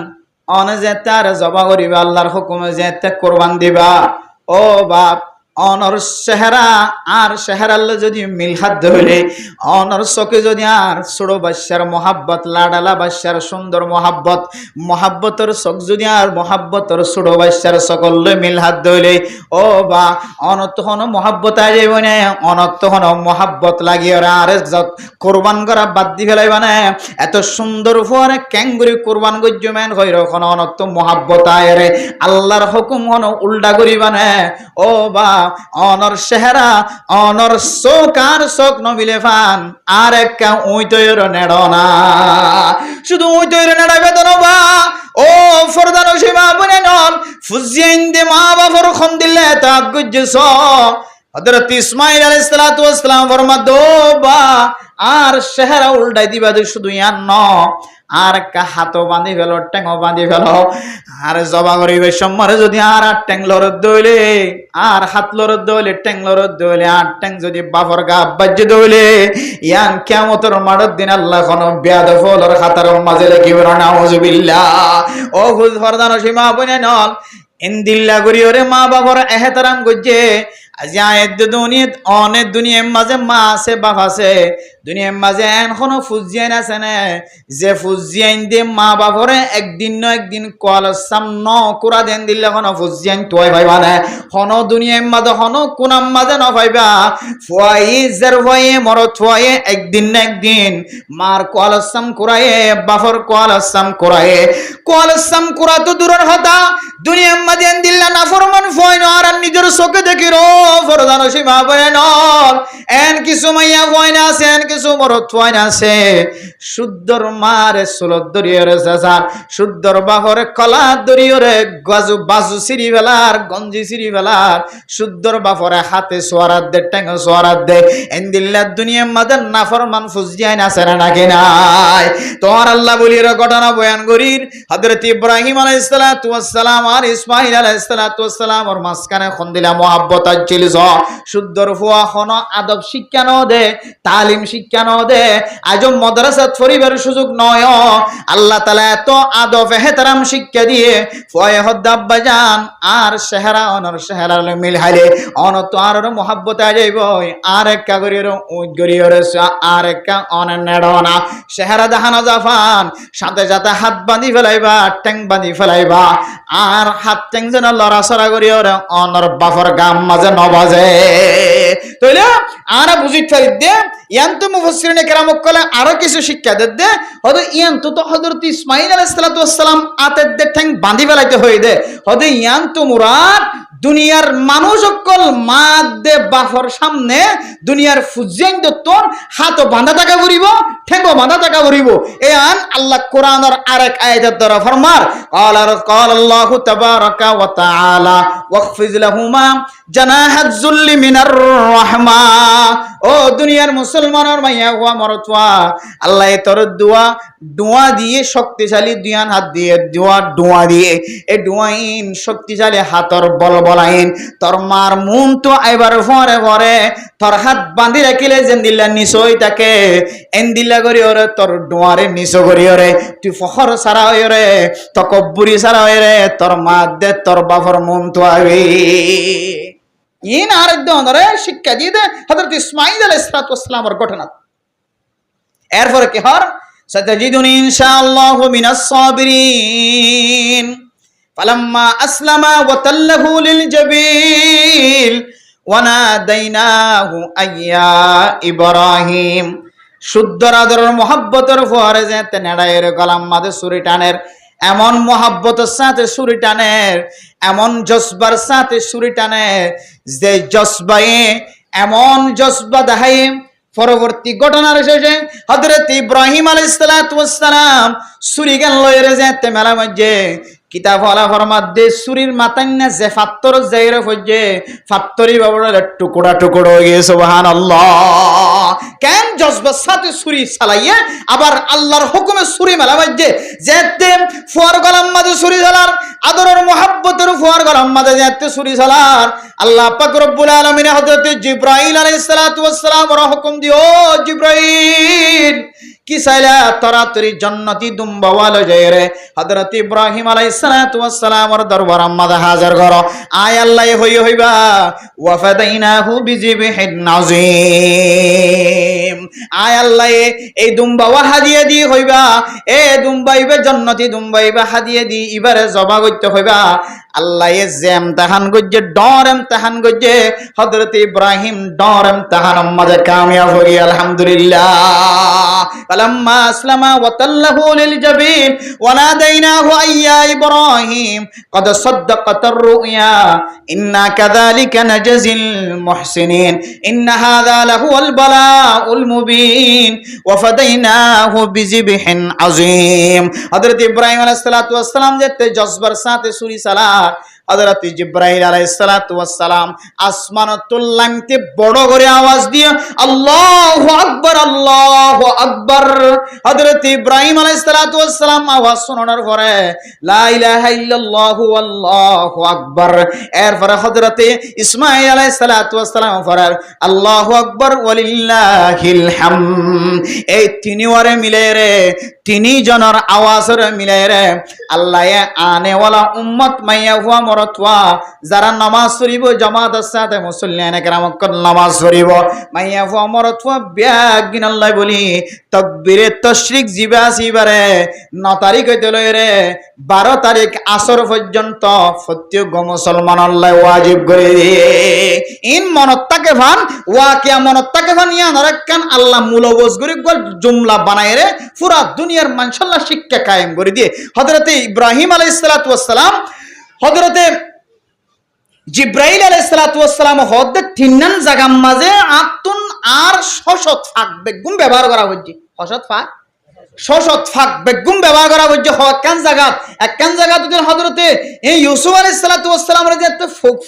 অনে যেতে আর জবা করিবা আল্লাহর হুকুমে যেতে কোরবান দিবা। ও বাপ, অনর চেহারা আর চেহারাল্লে যদি মিল হাত ধরলে অনর চোখে যদি আর ছোড়ো বাদশার মহাব্বত লাডালা বাদশার সুন্দর মহাব্বত মহাব্বতর চোখ যদি আর মহাব্বতর ছোড়ো বাদশার সকলে মিল হাত ধরলে ও বা অনত হন মহাব্বত আ যাইব না, অনত হন মহাব্বত লাগিয়ে আর কোরবান করা বাদ দি ফেলাইবা না। এত সুন্দর ফুয়ারে ক্যাঙ্গুরি কোরবান গজ্জমেন হইর কোন অনত মহাব্বত আয় রে আল্লাহর হুকুম হন উল্টা করিবা না। ও বা অনর চেহারা অনর চোখ আর চোখ নমিলে ফান আর একটা উই তৈর নেড় না, শুধু উই তৈর নেড়াবে তো নবা। ও ফরদান সীমা বনে নন ফুজিয়াইন দে মা বাবার খন দিলে তাত গুজ্জেছ হযরত ইসমাঈল আলাইহিস সালাতু ওয়াস সালাম ফরমাদ বা আর চেহারা উল্টাই দিবা শুধু ইয়ান ন আর একটা হাতও বাঁধি ফেলো টেঙ্গও বাঁধি ফেলো আর জবা করিবে সম্মারে যদি আর ট্যাং লরদ দইলে আর হাত লরদ দইলে ট্যাং লরদ দইলে আর ট্যাং যদি বাফর গা বাজ্যে দইলে ইয়ান কিয়ামতের মাঠের দিন আল্লাহ কোন বেয়াদফলর খাতার মাঝে লিখিবে না নাউজুবিল্লাহ। ও হুজ ফরদান সীমা বনে নল ইনদিল্লা করি ওরে মা বাবার এহতারাম গজ্জে আজ আয়াত দুনিয়াত অনেক দুনিয়ার মাঝে মা আছে বাপ আছে দুনিয়ার মাঝে এখনো ফুজিয়ান আছে না যে ফুজিয়ান দিয়ে মা বাপরে একদিন ন একদিন কলসাম ন কুরা দেন দিলে এখনো ফুজিয়ান তোয় ভাইবা না হনো দুনিয়ার মাঝে হনো কোনাম মাঝে ন ভাইবা ফুয়াই জের ভয়ে মরত ফুয়ায়ে একদিন না একদিন মার কলসাম কুরায়ে বাপর কলসাম কুরায়ে কলসাম কুরা তো দূরের কথা দুনিয়ার মাঝে দিল্লা নাফরমান ফুয়াই ন আর নিজের চোখে দেখি রো ফরদান সীমা বনে নল এন কিছু মাইয়া ফুয়াই না আছে এন কিছু মরত ফুয়াই না আছে শুদ্ধর মারে সুলত দরিয়রে সাসার শুদ্ধর বাপরে কলা দরিয়রে গাজু বাজু সিরি ফেলার গঞ্জি সিরি ফেলার শুদ্ধর বাপরে হাতে সোয়ারাত দে টেঙ্গ সোয়ারাত দে এন্দিল্লা দুনিয়ার মাঝে নাফরমান ফুজিয়াই না আছে না নাকি নাই। তোমার আল্লাহ বলির ঘটনা বয়ান করির হযরত ইব্রাহিম আলাইহিস সালাতু ওয়াস সালাম আর ইসমাঈল আলাইহিস সালাতু ওয়াস সালাম ওর মাঝখানে খন্দিলা মোহাব্বত ছিল শুদ্ধর ফুয়া হন আদব শিক্ষা ন দে তালিম শিক্ষা ন দে আজ মাদ্রাসাত পরিবার সুযোগ নয় আল্লাহ তাআলা এত আদব এহতারাম শিক্ষা দিয়ে ফুয়ায়ে হদ্দাব্বা জান আর চেহারা অনর চেহারা মিল হাইলে অনত আর মোহাব্বত আ যাইব আর এক কাগরির উজ গরিয়র আর এক অন নেড়না চেহারা দেখানো জাফান সাথে সাথে হাত বাঁধি ফেলাইবা ট্যাং বাঁধি ফেলাইবা আর হাত ট্যাং যেন লড়াছড়া করিয়র অনর বাফর গাম মাঝে নবাজে তাইলে আর বুঝিত পারি দে ইয়ান তো মুফাসসিরিনে কেরাম কলে আরো কিছু শিক্ষা দে হয়তো ইয়ান তো হযরত ইসমাঈল আলাইহিস সালাতু ওয়াস সালাম আতের দে ঠ্যাং বাঁধি ফেলাইতে হই দে হয়তো ইয়ান তো মুরাদ দুনিয়ার মানুষ সকল মা দে বাফর সামনে দুনিয়ার ফুজিয়ান দত্তন হাতও বাঁধা থাকা করিব ঠ্যাংও বাঁধা থাকা করিব এয়ান আল্লাহ কোরআনের আরেক আয়াতের দ্বারা ফরমার قال الله تبارك وتعالى واخفض لهما جناح الذل من الرحمة ও দুনিয়ার মুসলমানের মাইয়া হুয়া মরতওয়া আল্লাহ তোর দোয়া দিয়ে শক্তিশালী দুয়ান হাত দিয়ে দোয়া দিয়ে এই দোয়াইন শক্তিশালী হাতর বল বলাইন তোর মার মন তো আইবার ঘরে ঘরে তোর হাত বাঁধি রাখিলে যেন দিল্লা নিশই তাকে এন দিল্লা করি ওরে তোর দোয়ারে নিশ করি ওরে তুই ফখর সারা হই রে তকব্বুরি সারা হই রে তোর মা দে তোর বাপর মন তো আইবে ইন আরেক ধরে শিক্ষা দিয়ে দে হযরত ইসমাঈল আলাইহিস সালাতু ওয়াস সালামের ঘটনা। এরপরে কি হর সাতাজিদুনি ইনশাআল্লাহু মিনাস সাবিরিন ফালাম্মা আসলামা ওয়া তাল্লাহু লিল জাবিল ওয়া নাদাইনাহু আইয়া ইব্রাহিম শুদ্ধ আদরের মহব্বতের ফরে যেতে নেড়ায়ের গলাম মাঝে ছুরি টানের এমন মহাব্বতের সাথে ছুরি টানের এমন জজবার সাথে ছুরি টানের যে জজবায়ে এমন জজবা দেখায় পরবর্তী ঘটনার শেষে হযরত ইব্রাহিম আলাইহিস সালাতু ওয়াস সালাম ছুরি গান লইরে যেতে মেলা মধ্যে কিতাব হলা ফরমাদ্দে সুরির মাতান্না যে ফাত্তর জায়রে ফজে ফাত্তরি বাবুর টুকরা টুকরো হয়ে গিয়ে সুবহানাল্লাহ। কেন জজবার সাথে সুরি চালাইয়ে আবার আল্লাহর হুকুমে সুরি মেলা বাজে যেতে ফুয়ার গলাম মাঝে সুরি চালার আদরের মোহাব্বতের ফুয়ার গলাম মাঝে যেতে সুরি চালার আল্লাহ পাক রব্বুল আলামিন হযরত জিবরাইল আলাইহিস সালাতু ওয়াস সালাম ওর হুকুম দিও জিবরাইল কি চাইলা তরাতরি জান্নাতি দুম্বাওয়ালা যায়রে হযরত ইব্রাহিম আলাইহিস সালাতু ওয়াস সালামের দরবার মাঝে হাজির করো আয় আল্লাহ হইবা ওয়া ফাদাইনাহু বিজিবহিন নাযীম আয় আল্লাহ এই দুম্বাওয়া হাদিয়া দি হইবা এ দুম্বাইবে জান্নাতি দুম্বাইবে হাদিয়া দি এবারে জবা করতে হইবা আল্লাহ এ জেম তাহান গজ্জে ডরম তাহান গজ্জে হযরত ইব্রাহিম ডরম তাহান মাঝে কামিয়াব হই আলহামদুলিল্লাহ فلما أسلم وتله للجبين وناديناه أي يا إبراهيم قد صدقت الرؤيا إنا كذلك نجزي المحسنين إن هذا لهو البلاء المبين وفديناه بذبح عظيم حضرت إبراهيم عليه الصلاة والسلام جت جذبر سات سوري صلاة হযরত জিবরাইল আলাইহিস সালাতু ওয়াস সালাম আসমানাতুল লামতে বড় করে আওয়াজ দিয়ে আল্লাহু আকবার আল্লাহু আকবার হযরত ইব্রাহিম আলাইহিস সালাতু ওয়াস সালাম আওয়াজ শোনার পরে লা ইলাহা ইল্লাল্লাহু আল্লাহু আকবার এরপরে হযরত ইসমাঈল আলাইহিস সালাতু ওয়াস সালাম ফরার আল্লাহু আকবার ওয়ালিল্লাহিল হামদ এই তিনবারে মিলে রে তিনি জনের আওয়াজের মিলে রে আল্লাহ আনে ওয়ালা উম্মত মাইয়া হুয়া মরতওয়া যারা নামাজ পড়িব জামাতের সাথে মুসল্লিয়ানে কেরাম নামাজ পড়িব মাইয়া হুয়া মরতওয়া বিয়াগিন আল্লাহ বলি তাকবীরে তাশরিক জিবা সিবারে 9 তারিখ হইতে লইরে 12 তারিখ আসর পর্যন্ত প্রত্যেক মুসলমান আল্লাহ ওয়াজিব করে দিয়ে ইন মনত্তাকে ভান ওয়াকিয়া মনত্তাকে ভান ইয়া নরকান আল্লাহ মূলবজ করে গল জুমলা বানায় রে পুরা দুনিয়ার মানশাল্লাহ শিক্ষা কায়েম করে দিয়ে হযরত ইব্রাহিম আলাইহিস সালাতু ওয়াস সালাম হযরত জিবরাইল আলাইহিস সালাতু ওয়াস সালাম হদ তিনন জায়গার মাঝে আতুন আর শশত ফাক বেগুম ব্যবহার করা হচ্ছে শশত ফাক বেগুম ব্যবহার করা হচ্ছে হকান জায়গা যদি হযরতে এই ইউসুফ আলাইহিস সালাতু ওয়াস সালামের যে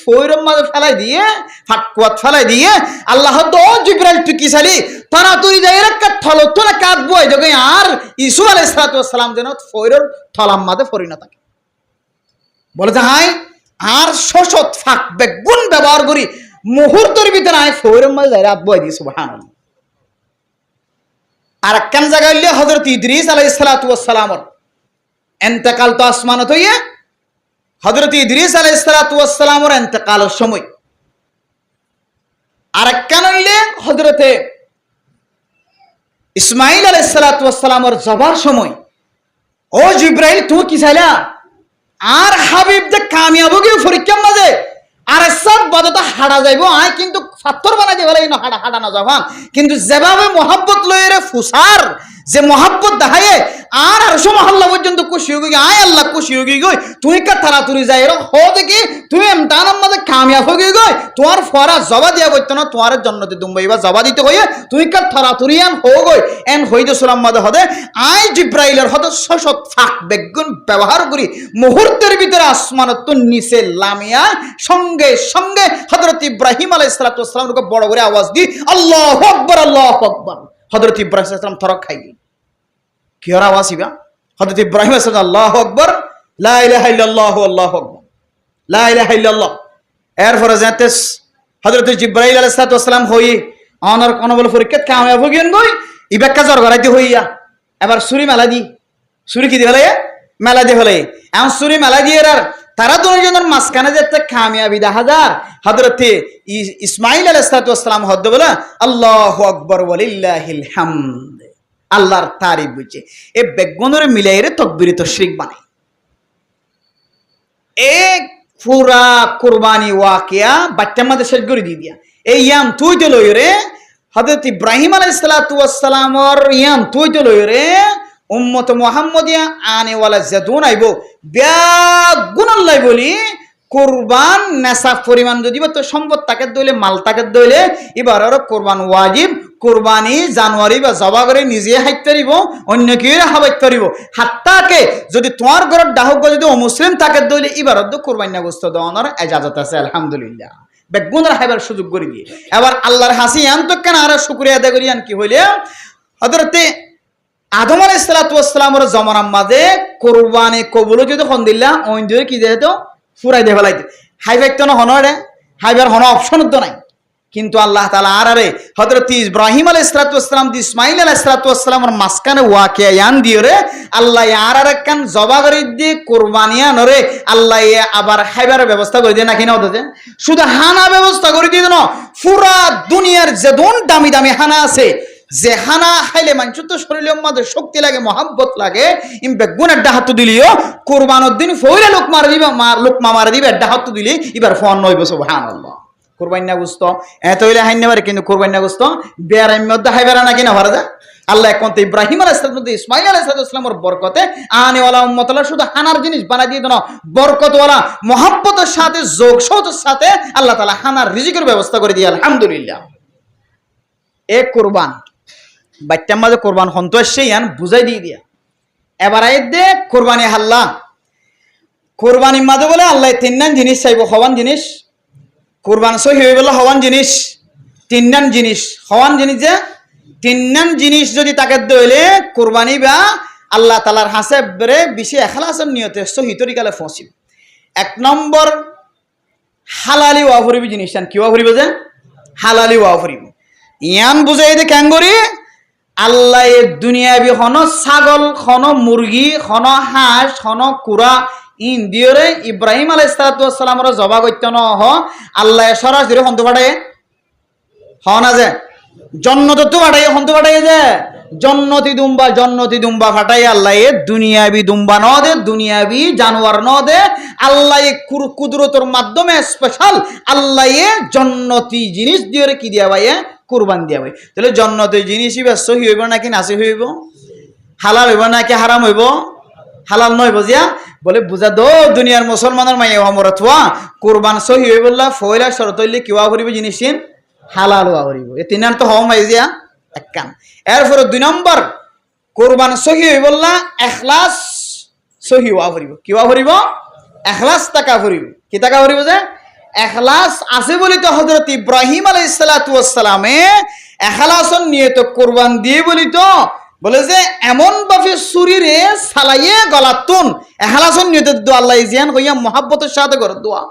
ফয়রম মাঝে ফেলাই দিয়ে ফাটকুয়াত ফেলাই দিয়ে আল্লাহ তো জিবরাইল তুই কি চালি তারা তুই যাই রাখা থলো তো না কাটবো এই জায়গায় আর ইউসুফ আলাইহিস সালাতু ওয়াস সালাম যেন ফয়রর থলাম মাঝে পরিণত থাকে বলে যে হাই আর শশত ফাক বেগুন ব্যবহার করি মুহূর্তের ভিতরে আয় ফয়রম মাঝে যাই রাত বই দিয়ে সুবহানাল্লাহ আর একখান জায়গায় হইলে হযরত ইদ্রিস আলাইহিস সালাতু ওয়াস সালামের ইন্তেকাল তো আসমানত হইয়া হযরত ইদ্রিস আলাইহিস সালাতু ওয়াস সালামের ইন্তেকালের সময় আর একখান হইলে হযরত ইসমাঈল আলাইহিস সালাতু ওয়াস সালামের জবার সময় ও জিবরাইল তুই কি চাইলা আর হাবিব যে কামিয়াব গিয়ে পরীক্ষার মাঝে আর সব বাদতা হাড়া যাইব আয় কিন্তু ফাত্তর বানাই দিয়ে বলে হাড়া না যাবান কিন্তু যেভাবে মহাব্বত লইরে ফুসার যে মহাব্বত দেখায় আর আরশো মহল্লা পর্যন্ত খুশি হয়ে গই আয় আল্লাহ খুশি হয়ে গই তুই কা তাড়াতাড়ি যাই হো দেখি তুমি এমতানার মাঝে কামিয়াব হয়ে গই তোমার ফরা জবা দিয়া করতো না তোমার জন্নতে দুম্বাইবা জবা দিতে হইয়া তুই কা তাড়াতাড়ি আন হো গই এন হইতে সালাম মাঝে হদে আয় জিব্রাইলের হদে শশত ফাক বেগুন ব্যবহার করি মুহূর্তের ভিতরে আসমানত তো নিচে লামিয়া সঙ্গে সঙ্গে হযরত ইব্রাহিম আলাইহিস সালাতু ওয়াস সালাম বড় করে আওয়াজ দি আল্লাহু আকবার হযরত ইব্রাহিম আলাইহিস সালাম থরক খাই কি আর আওয়াজ ইবা হযরত ইব্রাহিম আলাইহিস সালাম আল্লাহু আকবার লা ইলাহা ইল্লাল্লাহু আল্লাহু আকবার লা ইলাহা ইল্লাল্লাহ এরপরে যাতে হযরত জিবরাইল আলাইহিস সালাম হই অনর কোন বল পরীক্ষা কামিয়াব হইন গই ইবাক্কা জর গরাইতে হইয়া এবার সুরি মেলা দি সুরি কি দি হলে মেলা দি হলে এমন সুরি মেলা দিয়ে আর তারা দুজনের মাঝখানে যেতে কামিয়াবি দেখা যায় হযরত ইসমাঈল আলাইহিস সালাম হদ বলা আল্লাহু আকবার ওয়ালিল্লাহিল হামদ আল্লাহর তারিফ বুঝে এ বেগুনের মিলাইরে তাকবীরে তাশরিক বানাই এক পুরা কুরবানি ওয়াকিয়া বাচ্চার মধ্যে শেষ করে দিয়া এই ইয়াম তুই তো লইরে হযরত ইব্রাহিম আলাইহিস সালামের ইয়াম তুই তো লইরে উম্মত মুহাম্মদিয়া আনে ওয়ালা জাদুন আইবো বেগুন আল্লাহ বলি কুরবান নেশা পরিমাণ যদি তো সম্পদ তাকে দইলে মাল তাকে দইলে এবার আর কুরবান ওয়াজিব কোরবানি জানুয়ারি বা জবা করে নিজে হাইতে পারিব অন্য কেউ হাবাইতে পারিব হাত্তাকে যদি তোমার ঘরের ডাহক যদি অমুসলিম থাকে দইলে এবার কোরবানি গোস্ত দেওয়ানোর এজাজত আছে আলহামদুলিল্লাহ বেগুনের হাইবার সুযোগ করে দিয়ে এবার আল্লাহর হাসি আন তো কেন আর শুকরিয়া আদায় করি আন কি হইলে হযরতে আদম আলাইহিস সালাতু ওয়াস সালামের জমানার মাঝে কোরবানি কবুল যদি খন দিলা ওই দিয়ে কি যেত ফুরাই দিয়ে ফেলাইতে হাইবার তো না হনরে হাইবার হন অপশন তো নাই কিন্তু আল্লাহ তাআলা আরে হযরত ইব্রাহিম আলাইহিস সালাতু ওয়াস সালাম দি ইসমাঈল আলাইহিস সালাতু ওয়াস সালামের মাসকানে ওয়াকিয়া ইয়ান দিও রে আল্লাহ আর কান জবা করে দি কুরবানিয়া নরে আল্লাহ আবার হাইবারের ব্যবস্থা করে দিয়ে নাকি না ওদের শুধু হানা ব্যবস্থা করে দিয়ে না পুরা দুনিয়ার যে দন দামি দামি হানা আছে যে হানা খাইলে মানুষ তো শরীরের মধ্যে শক্তি লাগে মহাব্বত লাগে ইম বেগুনের ডাহাত দিলিও কুরবানোর দিন ফইলে লোকমা মার দিবে ডাহাত দিলি এবার ফোন নইব সুবহানাল্লাহ কুরবানি না গুস্ত এত হইলে হাইনে পারে কিন্তু কুরবানি না গুস্ত বেয়ার মধ্যে হাইবারা নাকি না ভরা যায় আল্লাহ এখন তো ইব্রাহিম আলাইহিস সালাম ইসমাঈল আলাইহিস সালামের বরকতে আনেওয়ালা উম্মতলা শুধু হানার জিনিস বানাই দিয়ে দেন বরকতওয়ালা মহব্বতের সাথে যোগ সহজের সাথে আল্লাহ তাআলা হানার রিজিকের ব্যবস্থা করে দিয়ে আলহামদুলিল্লাহ এ কুরবান বাচ্চার মাঝে কোরবান সন্তোষ সেই আন বুঝাই দিয়ে দিয়া এবার আই দে কোরবানি হাল্লা কোরবানির মাঝে বলে আল্লাহ তিননান জিনিস চাইব হওয়ান জিনিস কোরবান সহি হয়ে বলে হওয়ান জিনিস তিননান জিনিস হওয়ান জিনিস যে তিননান জিনিস যদি তাকে দইলে কোরবানি বা আল্লাহ তালার হাসে বেড়ে বেশি এখলাসের নিয়তে সহি তরিকালে ফসিব এক নম্বর হালালি ওয়া ফুরিব জিনিস কি ওয়া ফুরিব যে হালালি ওয়া ফুরিব ইয়ান বুঝাই দে ক্যাঙ্গরি আল্লাহ দুনিয়াবি হন ছাগল হন মুরগি হন হাঁস হন কুড়া ইন দিয়রে ইব্রাহিম আলাইহিস সালামের জবা করতে ন হ আল্লাহ সরাসরি হন্ত পাঠায় হ না যে জন্নত তো পাঠাই হন্ত পাঠাই যে জন্নতি দুম্বা ফাটাই আল্লাহ দুনিয়াবি দুম্বা ন দে দুনিয়াবি জানোয়ার ন দে আল্লাহ কুদরতর মাধ্যমে স্পেশাল আল্লাহ জন্নতি জিনিস দিয়রে কি দিয়া ভাই কুরবান দিয়া ভাই তাহলে জন্নতি জিনিস এবার সহি হইব নাকি নাসি হইব হালাল হইব নাকি হারাম হইব হালাল নয় বুঝিয়া বলে বুঝা দো দুনিয়ার মুসলমানের মাইয়া হমরত হওয়া কুরবান সহি হইব ফয়লা শরত হইলে কিওয়া করিব জিনিস হালাল হওয়া করিব এই তিনার তো হম মাইজিয়া এক কাম এরপরে দুই নম্বর কুরবান সহি হইব এখলাস সহি হওয়া করিব কিওয়া করিব এখলাস টাকা করিব কি টাকা করিব যে এখলাস আছে বলি তো হযরত ইব্রাহিম আলাইহিস সালাতু ওয়াস সালামে এখলাসন নিয়ে তো কুরবান দিয়ে বলি তো বলে যে এমন ভাবে শরীরে সালাইয়ে গলাতুন এখলাসন নিয়ে তো আল্লাহ জিয়ান কইয়া মহব্বতের সাথে করে দোয়া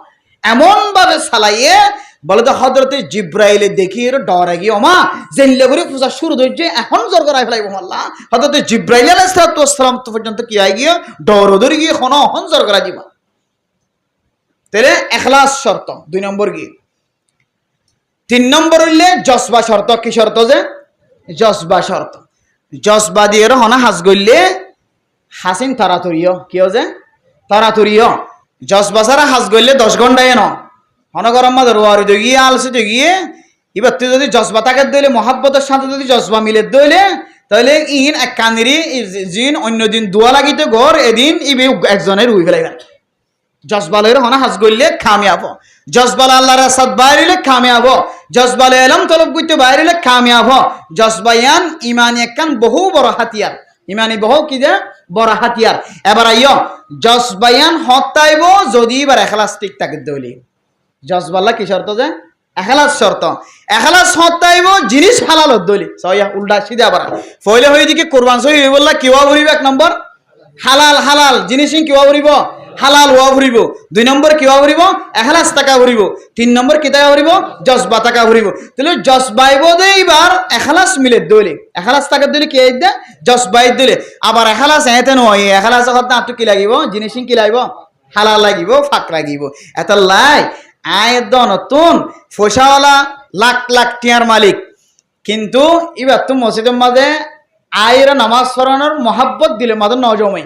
এমন ভাবে সালাইয়ে বলে তো হযরত জিব্রাইলে দেখি ডরে গিয়ে ওমা জেনলে করে পূজা শুরু হইছে এখন জোর করাই ফেলাইব আল্লাহ হযরত জিব্রাইল আলাইহিস সালাতু ওয়াস সালাম তো পর্যন্ত কি আই গিয়ে ডর ধরে গিয়ে হন জোর করা দিবা তাহলে এখলাস শর্ত দুই নম্বর কি তিন নম্বর হইলে জজবা শর্ত কি শর্ত যে জজবা শর্ত জজবা দিয়ে হনা হাজ গইলে হাসিন তাড়াতাড়িও কিও যে তাড়াতাড়িও জজবা ছাড়া হাজ গইলে 10 ঘন্টায় ন হন গরম মাঝে রোয়ারি দে গিয়ে আলসি দে গিয়ে এবার তুই যদি জজবা তাকে দইলে মহাব্বতের সাথে যদি জজবা মিলে দইলে তাহলে ইন এক কানিরি জিন অন্য দিন দোয়া লাগিতে ঘর এদিন ইবে একজনের উই ফেলাইবেন জজবালের হনা হাজ গইলে কামিয়াব জজবাল আল্লাহর রাস্তাত বাইরে কামিয়াব জজবালে ইলম তলব করতে বাইরে কামিয়াব জজবায়ান ইমানি একখান বহু বড় হাতিয়ার ইমানি বহু কি যে বড় হাতিয়ার এবার আইও জজবায়ান হতাইব যদি এবার এখলাস ঠিক থাকে দইলে জজবাল্লা কি শর্ত যে এখলাস শর্ত এখলাস হতাইব জিনিস হালাল দইলে সয়া উল্টা সিধা আবার ফইলে হই দিকে কুরবান সহি হই বললা কিওয়া ভরিব এক নম্বর হালাল হালাল জিনিস কিওয়া ভরিব হালাল ওয়া ভরিব দুই নম্বর কিওয়া ভরিব এখলাস টাকা ভরিব তিন নম্বর কি টাকা ভরিব জজবা টাকা ভরিব তাহলে জজবাইব দে এবার এখলাস মিলে দইলে এখলাস টাকা দিলে কি আইদা জজবাই দিলে আবার এখলাস এতে নয় এখলাস হতে আটু কি লাগিব জিনিস কি লাগিব হালাল লাগিব ফাক লাগিব এত লাই আয় নতুন ফসাওয়ালা লাখ লাখ টিয়ার মালিক কিন্তু এবার তো মসজিদের মাঝে আয়ের নামাজ পড়ানোর মহাব্বত দিলে মাঝে ন জমে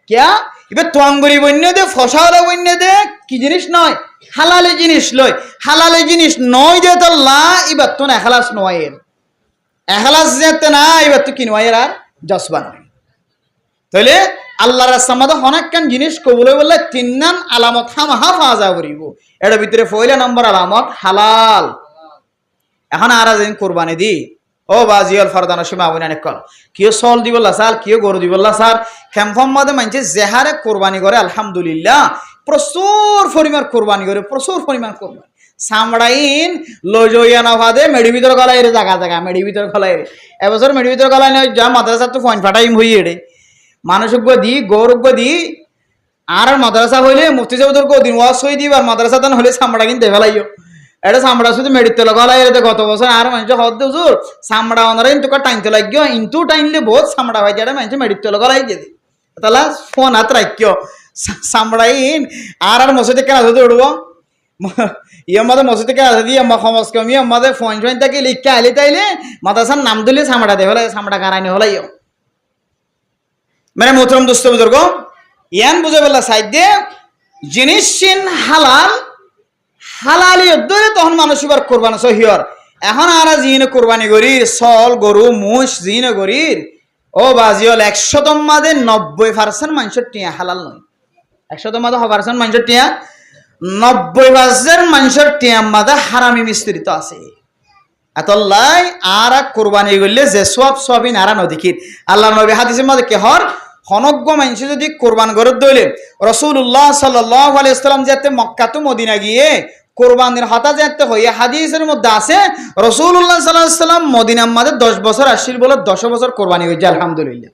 কিয়া এবার তোয়াঙ্গুরি বন্য দে ফসাওয়ালা বন্য দে কি জিনিস নয় হালালি জিনিস লয় হালালি জিনিস নয় যে তো লা এবার তো এখলাস নয় এর এখলাস যেতে না এবার তো কি নয় আর জজবা নয় তাহলে আল্লাহর রাস্তার মধ্যে অনেকখান জিনিস কবুল বললে তিননান আলামত হামাহা ফাজা করিব এটার ভিতরে পয়লা নম্বর আলামত হালাল এখন আর যেদিন কোরবানি দি ও বাজিয়াল ফরদানো সীমা আবুনা নেকল কিও সল দিবল্লা স্যার কিও গরু দিবল্লা স্যার ক্যাম্পম মাদে মানছে জেহারে কোরবানি করে আলহামদুলিল্লাহ প্রচুর পরিমাণ কোরবানি করে প্রচুর পরিমাণ কোরবানি সামড়াইন লজইয়া না ভাদে মেডি ভিতর গলায় রে জায়গা জায়গা মেডি ভিতর গলায় রে এবছর মেডি ভিতর গলায় নয় যা মাদ্রাসা তো ফোন ফাটাইম হইয়ে রে মানুষজ্ঞ দি গৌরজ্ঞ দি আর মাদ্রাসা হইলে মুফতি সাহেবদের দিন ওয়াজ হই দিবার মাদ্রাসা তান হলে সামড়া কিনতে ফেলাইও এটা সামড়া শুধু মেডিতে গলায় রে গত বছর আর মানুষ হদ হুজুর সামড়া ওনারা কিন্তু টাইনতে লাগিও ইন্তু টাইনলে বহুত সামড়া হয় যেটা মানুষ মেডিতে গলায় দিয়ে দি তাহলে ফোন হাত রাখিও সামড়াইন আর মসজিদে কেন আসতে উঠবো ইয়ামাদের মসজিদে কেন আসে দিয়ে সমাজ কমি আমাদের ফোন ফোন থেকে লিখে আইলে তাইলে মাদ্রাসার নাম দিলে সামড়া দে হলে সামড়া কারাইনি হলাইও মানে মোহতরম দোস্ত বুজুর্গ ইয়ান বুঝে বললা সাইড দিয়ে জিনিস চিন হালাল হালালি ধরে তখন মানুষ এবার কোরবানি সহিয়র এখন আর জিন কোরবানি করি সল গরু মুষ জিন করির ও বাজিওল 100 মাদে 90% মানুষের টিয়া হালাল নয় 100 মাদে 100% মানুষের টিয়া 90% মানুষের টিয়া মাদে হারামি মিশ্রিত আছে এতলাই আর কোরবানি করলে যে সব সবই নারা নদীকির আল্লাহ নবী হাদিসের মধ্যে কে হর হনজ্ঞ মানুষ যদি কোরবান করে দইলে রাসূলুল্লাহ সাল্লাল্লাহু আলাইহি ওয়াসাল্লাম যেতে মক্কা তো মদিনা গিয়ে কোরবানের হতা যেতে হইয়া হাদিসের মধ্যে আছে রাসূলুল্লাহ সাল্লাল্লাহু আলাইহি ওয়াসাল্লাম মদিনার মধ্যে 10 বছর আসিল বলে 10 বছর কোরবানি হইছে আলহামদুলিল্লাহ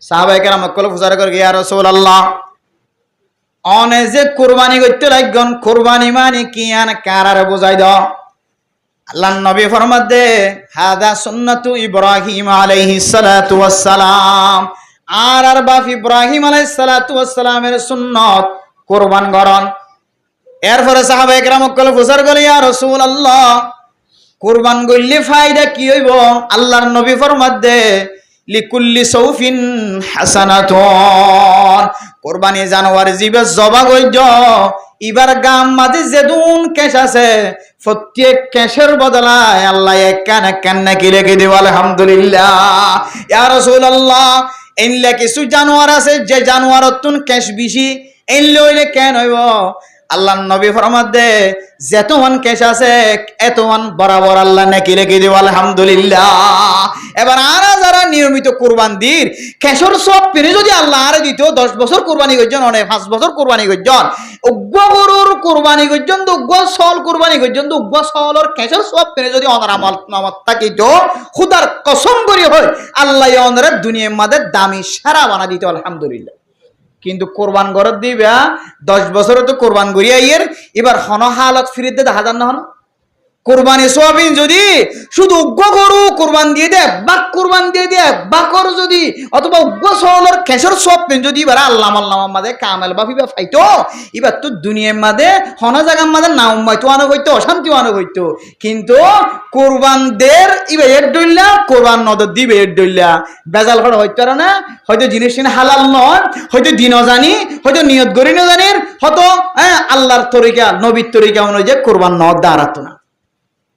সাহাবায়ে কেরাম কল ফুজার করে ইয়া রাসূলুল্লাহ অনে যে কোরবানি করতে লাগন কোরবানি মানে কি আন কারারে বুঝাই দাও আল্লাহর নবী ফরমাত দে হাদা সুন্নাতু ইব্রাহিম আলাইহিস সালাতু ওয়াস সালাম আর বাপ ইব্রাহিম আলাইহিস সালাতু ওয়াস সালামের সুন্নাত কুরবান করন এরপরে সাহাবায়ে কেরাম কল ফুজার করে ইয়া রাসূলুল্লাহ কুরবান করলে ফায়দা কি হইব আল্লাহর নবী ফরমাত দে লিকুল্লি সৌফিন হাসানাতুন কুরবানি জানোয়ার জিবে জবা গইজ এবার গাম মাঝে যেদুন কেশ আছে প্রত্যেক কেশের বদলায় আল্লাহ এক কান নাকি রেখে দেব আলহামদুলিল্লাহ ইয়া রাসূলুল্লাহ এনলে কিছু জানোয়ার আছে যে জানোয়ারতুন কেশ বেশি এনলে হইলে কেন হইব আল্লাহর নবী ফরমাত দে যেতমান কেশ আছে এতমান বরাবর আল্লাহ নাকি রেখে দেব আলহামদুলিল্লাহ এবার আর যারা নিয়মিত কুরবান দির কেশর সব পেরে যদি আল্লাহ আরে দিত 10 বছর কুরবানি করছেন অনেক 5 বছর কুরবানি করছেন উগ্র গরুর কুরবানি করছেন তো উগ্র সল কুরবানি করছেন তো উগ্র সলর কেশর সব পেরে যদি অনার নামত থাকিত খুদার কসম করি হয় আল্লাহ অনরে দুনিয়ার মধ্যে দামি সারা বানা দিত আলহামদুলিল্লাহ কিন্তু কোরবান গরত দিবা 10 বছরে তো কোরবান করিয়া ইয়ের এবার হন হালত ফিরিতে দেখা যান না হন কোরবানি সোয়াবিন যদি শুধু উগ্র গরু কোরবান দিয়ে দে বাক কোরবান দিয়ে দে বাকর যদি অথবা উগ্র সহলর খেসর সোয়াবিন যদি এবার আল্লাহ মাঝে কামেল বাফিবা ফাইতো এবার তো দুনিয়ার মাঝে হন জায়গার মাঝে নাম হয়তো আনো হইতো অশান্তি আনো হইতো কিন্তু কোরবান দের এবার এর ডইলা কোরবান নদর দিবে এর ডইলা বেজাল করা হইতো না হয়তো জিনিস হালাল নয় হয়তো দিনও জানি হয়তো নিয়ত গরি না জানির হয়তো আল্লাহর তরিকা নবীর তরিকা অনুযায়ী কোরবান নদ দাঁড়াতো না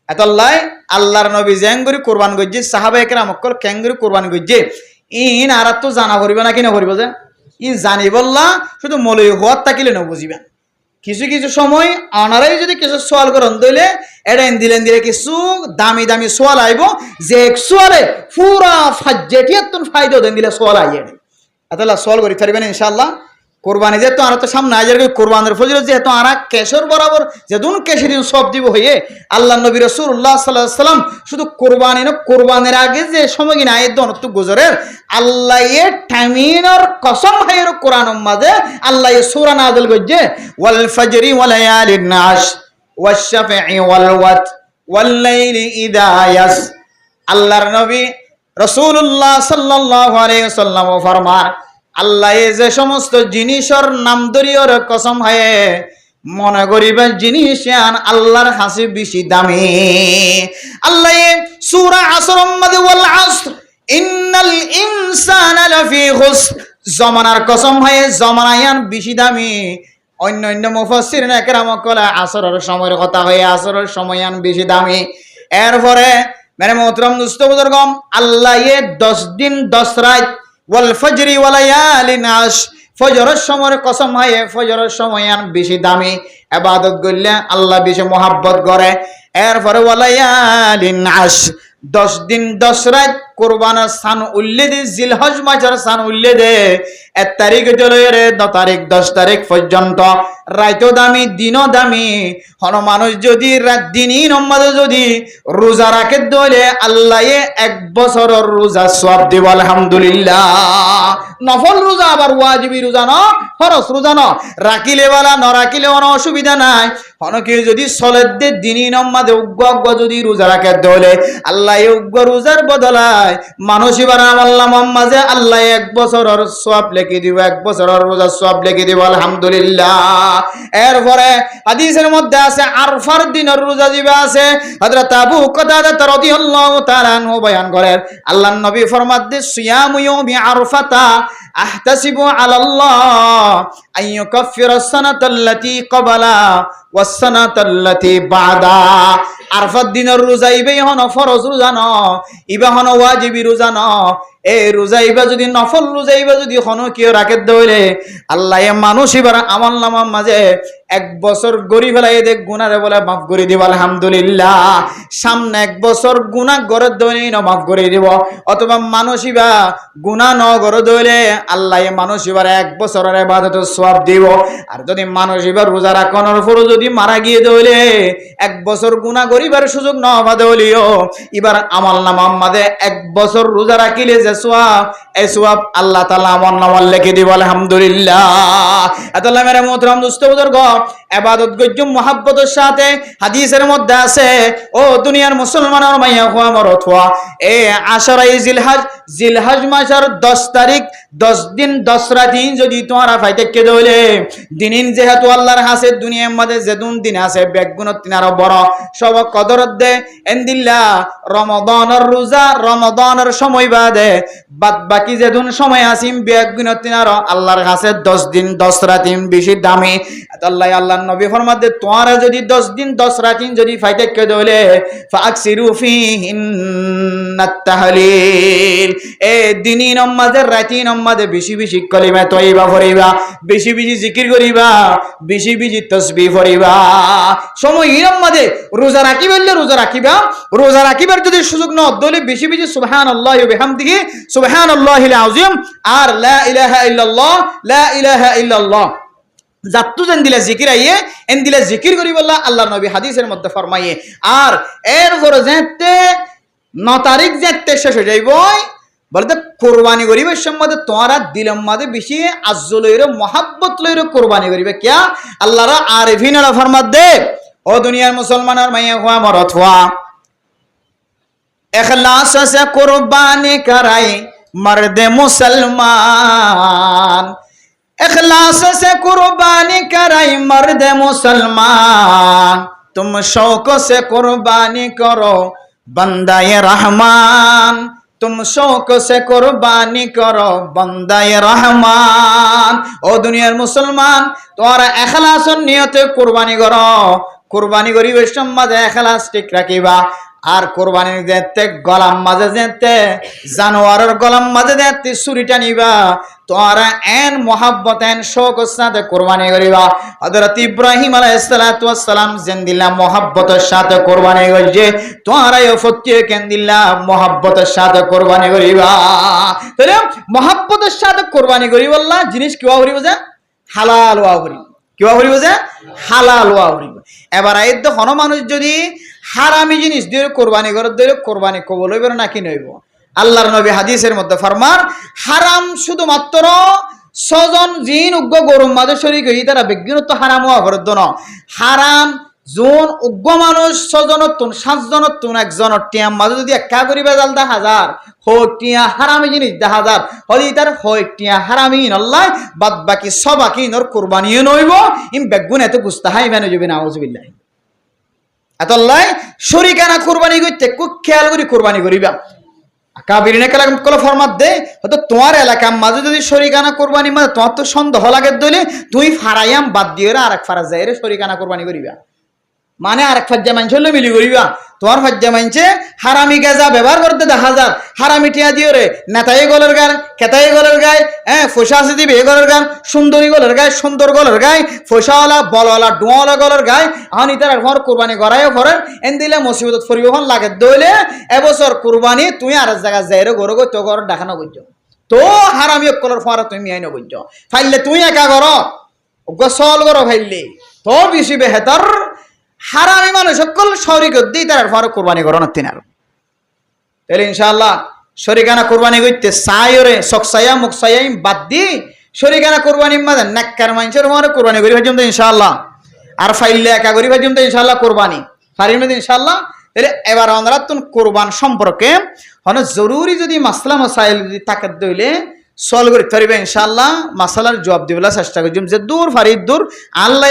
এতলাই আল্লাহর নবী জেঙ্গুরি কোরবান গজ্জে সাহাবায়ে কেরাম অকল কেঙ্গুরি কোরবান গজ্জে ইন আর তো জানা করিবে না কিনা করিব যে ইন জানি বললা শুধু মলই হওয়ার থাকিলে ন বুঝিবেন কিছু কিছু সময় আনারাই যদি কিছু সোয়াল করেন দইলে এটা দিলেন দিলে কিছু দামি দামি সোয়াল আইব যে এক সোয়ালে পুরা ফাজ্জেটিয়াতুন ফায়দা দেন দিলে সোয়াল আইয়ে এতলা সোয়াল করি পারিবেন ইনশাআল্লাহ কোরবানি যেহেতু আর তো সামনে আজ কোরবানের ফজিলত যেহেতু আর কেশর বরাবর যেদিন কেশর সব দিব হয়ে আল্লাহ নবী রাসূলুল্লাহ সাল্লাল্লাহু আলাইহি সাল্লাম শুধু কোরবানি না কোরবানের আগে যে সময় কিনা আয়াত দনত গুজরের আল্লাহ এ টাইমিনর কসম হায়ের কোরআনের মাঝে আল্লাহ এ সূরা নাযিল করছে ওয়াল ফাজরি ওয়া লায়ালিন নাশ ওয়াশ শাফঈ ওয়াল ওয়াত ওয়াল লাইলি ইযা ইয়াস আল্লাহর নবী রাসূলুল্লাহ সাল্লাল্লাহু আলাইহি ওয়াসাল্লাম ফরমান আল্লাহ যে সমস্ত জিনিসের নাম ধরিয়র কসম হয় মনে করিবেন জিনিস আল্লাহর কাছে বেশি দামি আল্লাহ সূরা আসরের মধ্যে ওয়াল আসর ইন্নাল ইনসানা লাফি খুসর জমানার কসম হয় জমানায়ান বেশি দামি অন্য অন্য মুফাসসিরিন একরাম কলা আসরের সময়ের কথা হয় আসরের সময়য়ান বেশি দামি এরপরে মানে মোহতরম দোস্ত বুজুর্গম আল্লাহ 10 দিন 10 রাত ওয়াল ফজরি ওয়া লায়ালিন আশ ফজরের সময়ের কসম হয় ফজরের সময়য়ান বেশি দামি ইবাদত করলে আল্লাহ বেশি মহব্বত করে এরপরে ওয়া লায়ালিন আশ 10 দিন 10 রাত কোরবানের সান উল্লে দে, জিলহজ মাসের সান উল্লে দে 1 তারিখ চলে 9 তারিখ 10 তারিখ পর্যন্ত রাইতো দামি দিনও দামি। হন মানুষ যদি রাত দিনই নম্বরে যদি রোজা রাখে দলে আল্লাহ 1 বছরের রোজা সওয়াব দিব আলহামদুলিল্লাহ। নফল রোজা আবার ওয়াজিবি রোজা ন, ফরজ রোজা ন, রাখিলে বালা ন রাখিলে কোনো অসুবিধা নাই। অনেকে যদি সলেদের দিনই নম্মাদে উগ্র যদি রোজা রাখে দলে আল্লাহ উগ্র রোজার বদলায় মানুষ এবার আল্লাহ মাঝে আল্লাহ 1 বছরের সওয়াব লিখে দিব, 1 বছরের রোজার সওয়াব লিখে দিব আলহামদুলিল্লাহ। এরপরে হাদিসের মধ্যে আছে আরফার দিনের রোজা জিবা আছে। হযরত আবু কাতাদা রাদিয়াল্লাহু তাআলা আনহু বয়ান করেন আল্লাহর নবী ফরমাতে সিয়ামু ইয়াউমি আরফাতা আহতাসিবু আলাল্লাহ আন ইউকাফিরা সানাতাল্লাতী ক্বাবালা ওয়াস সানাতাল্লাতী বাদা। আরফার দিনের রোজা ইবে হন ফরজ রোজা ন, ইবা হন ওয়াজিবি রোজা ন। এই রোজা ইবা যদি নফল রোজা ইবা যদি হন কেউ রাখে দইলে আল্লাহ মানুষ এবার আমল নামার মাঝে 1 বছর গরি ফেলাই দেখ গুনারে বলে মাফ করে দিব আলহামদুলিল্লাহ। সামনে 1 বছর গুনাহ গরে দইলেই না মাফ করে দিব, অথবা মানুষ ইবা গুনাহ ন গরে দইলে আল্লাহ মানুষ এবার 1 বছরের ইবাদতের সওয়াব দিব। আর যদি মানুষ এবার রোজা রাখানোর পর যদি মারা গিয়ে দইলে 1 বছর গুনাহ করিবার সুযোগ ন বাদে হলিও এবার আমল নামার মাঝে 1 বছর রোজা রাখিলে যে সওয়াব এই সওয়াব আল্লাহ তাআলা আমল নামায় লিখে দিব আলহামদুলিল্লাহ। আল্লাহ মেরে মোহতরম দোস্ত বুজুর্গ, ইবাদত গজ্য মুহাব্বতের সাথে হাদিসের মধ্যে আছে ও দুনিয়ার মুসলমানের মাইয়া হওয়া মরত হওয়া এই আশরাই জিলহজ মাসের 10 তারিখ 10 দিন 10 রাত যদি তোমরা ফাইতে কে দইলে দিনিন যেহেতু আল্লাহর হাসে দুনিয়ার মধ্যে যেদুন দিন আছে বেগুনত তিনারও বড় সব কদরত দে এন্দিল্লাহ রমাদানের রোজা রমাদানের সময় বাদে বাদ বাকি যেদুন সময় আসিম বেগুনত তিনারও আল্লাহর কাছে 10 দিন 10 রাত বেশি দামি। আল্লাহর নবী ফরমাতে তোমরা যদি 10 দিন 10 রাত যদি ফাইতে কে দইলে ফাকসিরু ফিহিন্নাত তাহলিল এ দিনই নামাজের রাতি নামাজে বেশি বেশি কলিমা তয়্যিবা পড়িবা, বেশি বেশি জিকির করিবা, বেশি বেশি তাসবিহ পড়িবা। সময় নামাজে রোজা রাখি বললে রোজা রাখিবা, রোজা রাখিবার যদি সুযোগ ন দলে বেশি বেশি সুবহানাল্লাহি ওয়া বিহামদিহি সুবহানাল্লাহিল আযীম আর লা ইলাহা ইল্লাল্লাহ লা ইলাহা ইল্লাল্লাহ জাত্তু যেন দিলে জিকির আইয়ে এন দিলে জিকির করি বললা আল্লাহর নবী হাদিসের মধ্যে ফরমাইয়ে। আর এর পরে যেতে 9 তারিখ যেতে শেষ হয়ে যাইব বলতে কোরবানি করিবে সম্বন্ধে তোমরা দিলের মাঝে বেশি আজ্জু লইরে মহাব্বত লইরে কোরবানি করিবে কিয়া আল্লাহর আরিফিনরা ফরমাত দে ও দুনিয়ার মুসলমানের মাইয়া হওয়া মরত হওয়া ইখলাস সে কোরবানি করাই মর্দে মুসলমান, इखलास से कुर्बानी कराई मर्द मुसलमान, तुम शौक से कुर्बानी करो बंदाए रहमान, तुम शौक से कुर्बानी करो बंदाए रहमान। ओ दुनियार मुसलमान तुम्हारा इखलास नियते कुर्बानी करो, कुर्बानी करी वैष्णव मजे इखलास ठीक रखिबा। আর কোরবানির যেতে গলাম মাঝে যেতে জানোয়ারের গলাম মাঝে যেতে ছুরিটা নিবা তোমরা এন মোহাব্বত এন শৌকের সাথে কোরবানি করিবা। হযরত ইব্রাহিম আলাইহিস সালাতু ওয়াস সালাম জিন্দিল্লাহ মোহাব্বতের সাথে কোরবানি করছে, তোমরাও ফতিয়ে কেন্দিল্লাহ মোহাব্বতের সাথে কোরবানি করিবা। তাহলে মোহাব্বতের সাথে কোরবানি করি বললা জিনিস কিবা করিব যে হালাল ওয়া করিব, কিবা করিব যে হালাল ওয়া করিব। এবার এই তো কোন মানুষ যদি হারামি জিনিস দিয়ে কোরবানি করে দিলে কোরবানি কবুল হইবে না কি নইব? আল্লাহর নবী হাদিসের মধ্যে ফরমান হারাম শুধুমাত্র 6 জন জিন উগ্র গরুর মাঝে শরীক হই তারা বিজ্ঞানত হারাম হওয়া করে দন হারাম জন উগ্র মানুষ 6 জনের তুন 7 জনের তুন একজনের টিয়াম মাঝে যদি একা করিবা জাল 10,000 হোক টিয়া হারামি জিনিস 10,000 হলি তার হোক টিয়া হারামি আল্লাহ বাদ বাকি সবাকি নর কোরবানিও নইব ইম বেগুন এত গুস্তাহাই মেনে যাবে না আউযুবিল্লাহ। আল্লাহ শরীকানা কোরবানি করতে খুব খেয়াল করে কোরবানি করিবা। কাবিরিনে কালাম কল ফরমাত দে হয়তো তোমার এলাকার মাঝে যদি শরীকানা কোরবানি মানে তোমার তো সন্দেহ লাগে দইলে তুই ফারাইয়াম বাদ দিয়ে আরেক ফারা যায় রে শরীকানা কোরবানি করিবা মানে আরেক ফাজ্জা মানুষ হলে মিলি করিবা তোমার হজ্জা মানছে হারামি গেজা ব্যবহার করতে দেখা যার হারামি টিয়া দিও রে নেতাই গলের গান কেতাই গলের গায় ফসা আছে দিবে গলের গান সুন্দরী গলের গায় সুন্দর গলের গায় ফসাওয়ালা বলওয়ালা ডুয়াওয়ালা গলের গায় এখন ইতার ঘর কোরবানি গড়াইও করেন এন দিলে মুসিবত পরিবহন লাগে দইলে এবছর কোরবানি তুই আর এক জায়গা যাই রে গরো গই তো ঘর দেখানো করছো তো হারামি অকলের ফোয়ারা তুমি আইনো করছো ফাইলে তুই একা কর গোসল করো ফাইলে তো বেশি বেহেতর হারামি মানুষ সকল শরিক দিই তার ফোয়ারা কোরবানি করো না তিনার তাহলে ইনশাআল্লাহ শরিকানা কোরবানি করতে সায়রে সকসাইয়া মুকসাইয়াই বাদ দি শরিকানা কোরবানি মাঝে নাক্কার মানুষের ফোয়ারা কোরবানি করি ভাজুম তো ইনশাআল্লাহ আর ফাইলে একা করি ভাজুম তো ইনশাআল্লাহ কোরবানি ফারিম না ইনশাআল্লাহ তাহলে এবার আমরা কোরবান সম্পর্কে হন জরুরি যদি মাসলা মাসাইল যদি তাকে দইলে সলভ করতে পারবে ইনশাআল্লাহ মাসালার জবাব দিবলা চেষ্টা করছি যে দূর ফারিদ দূর আল্লাহ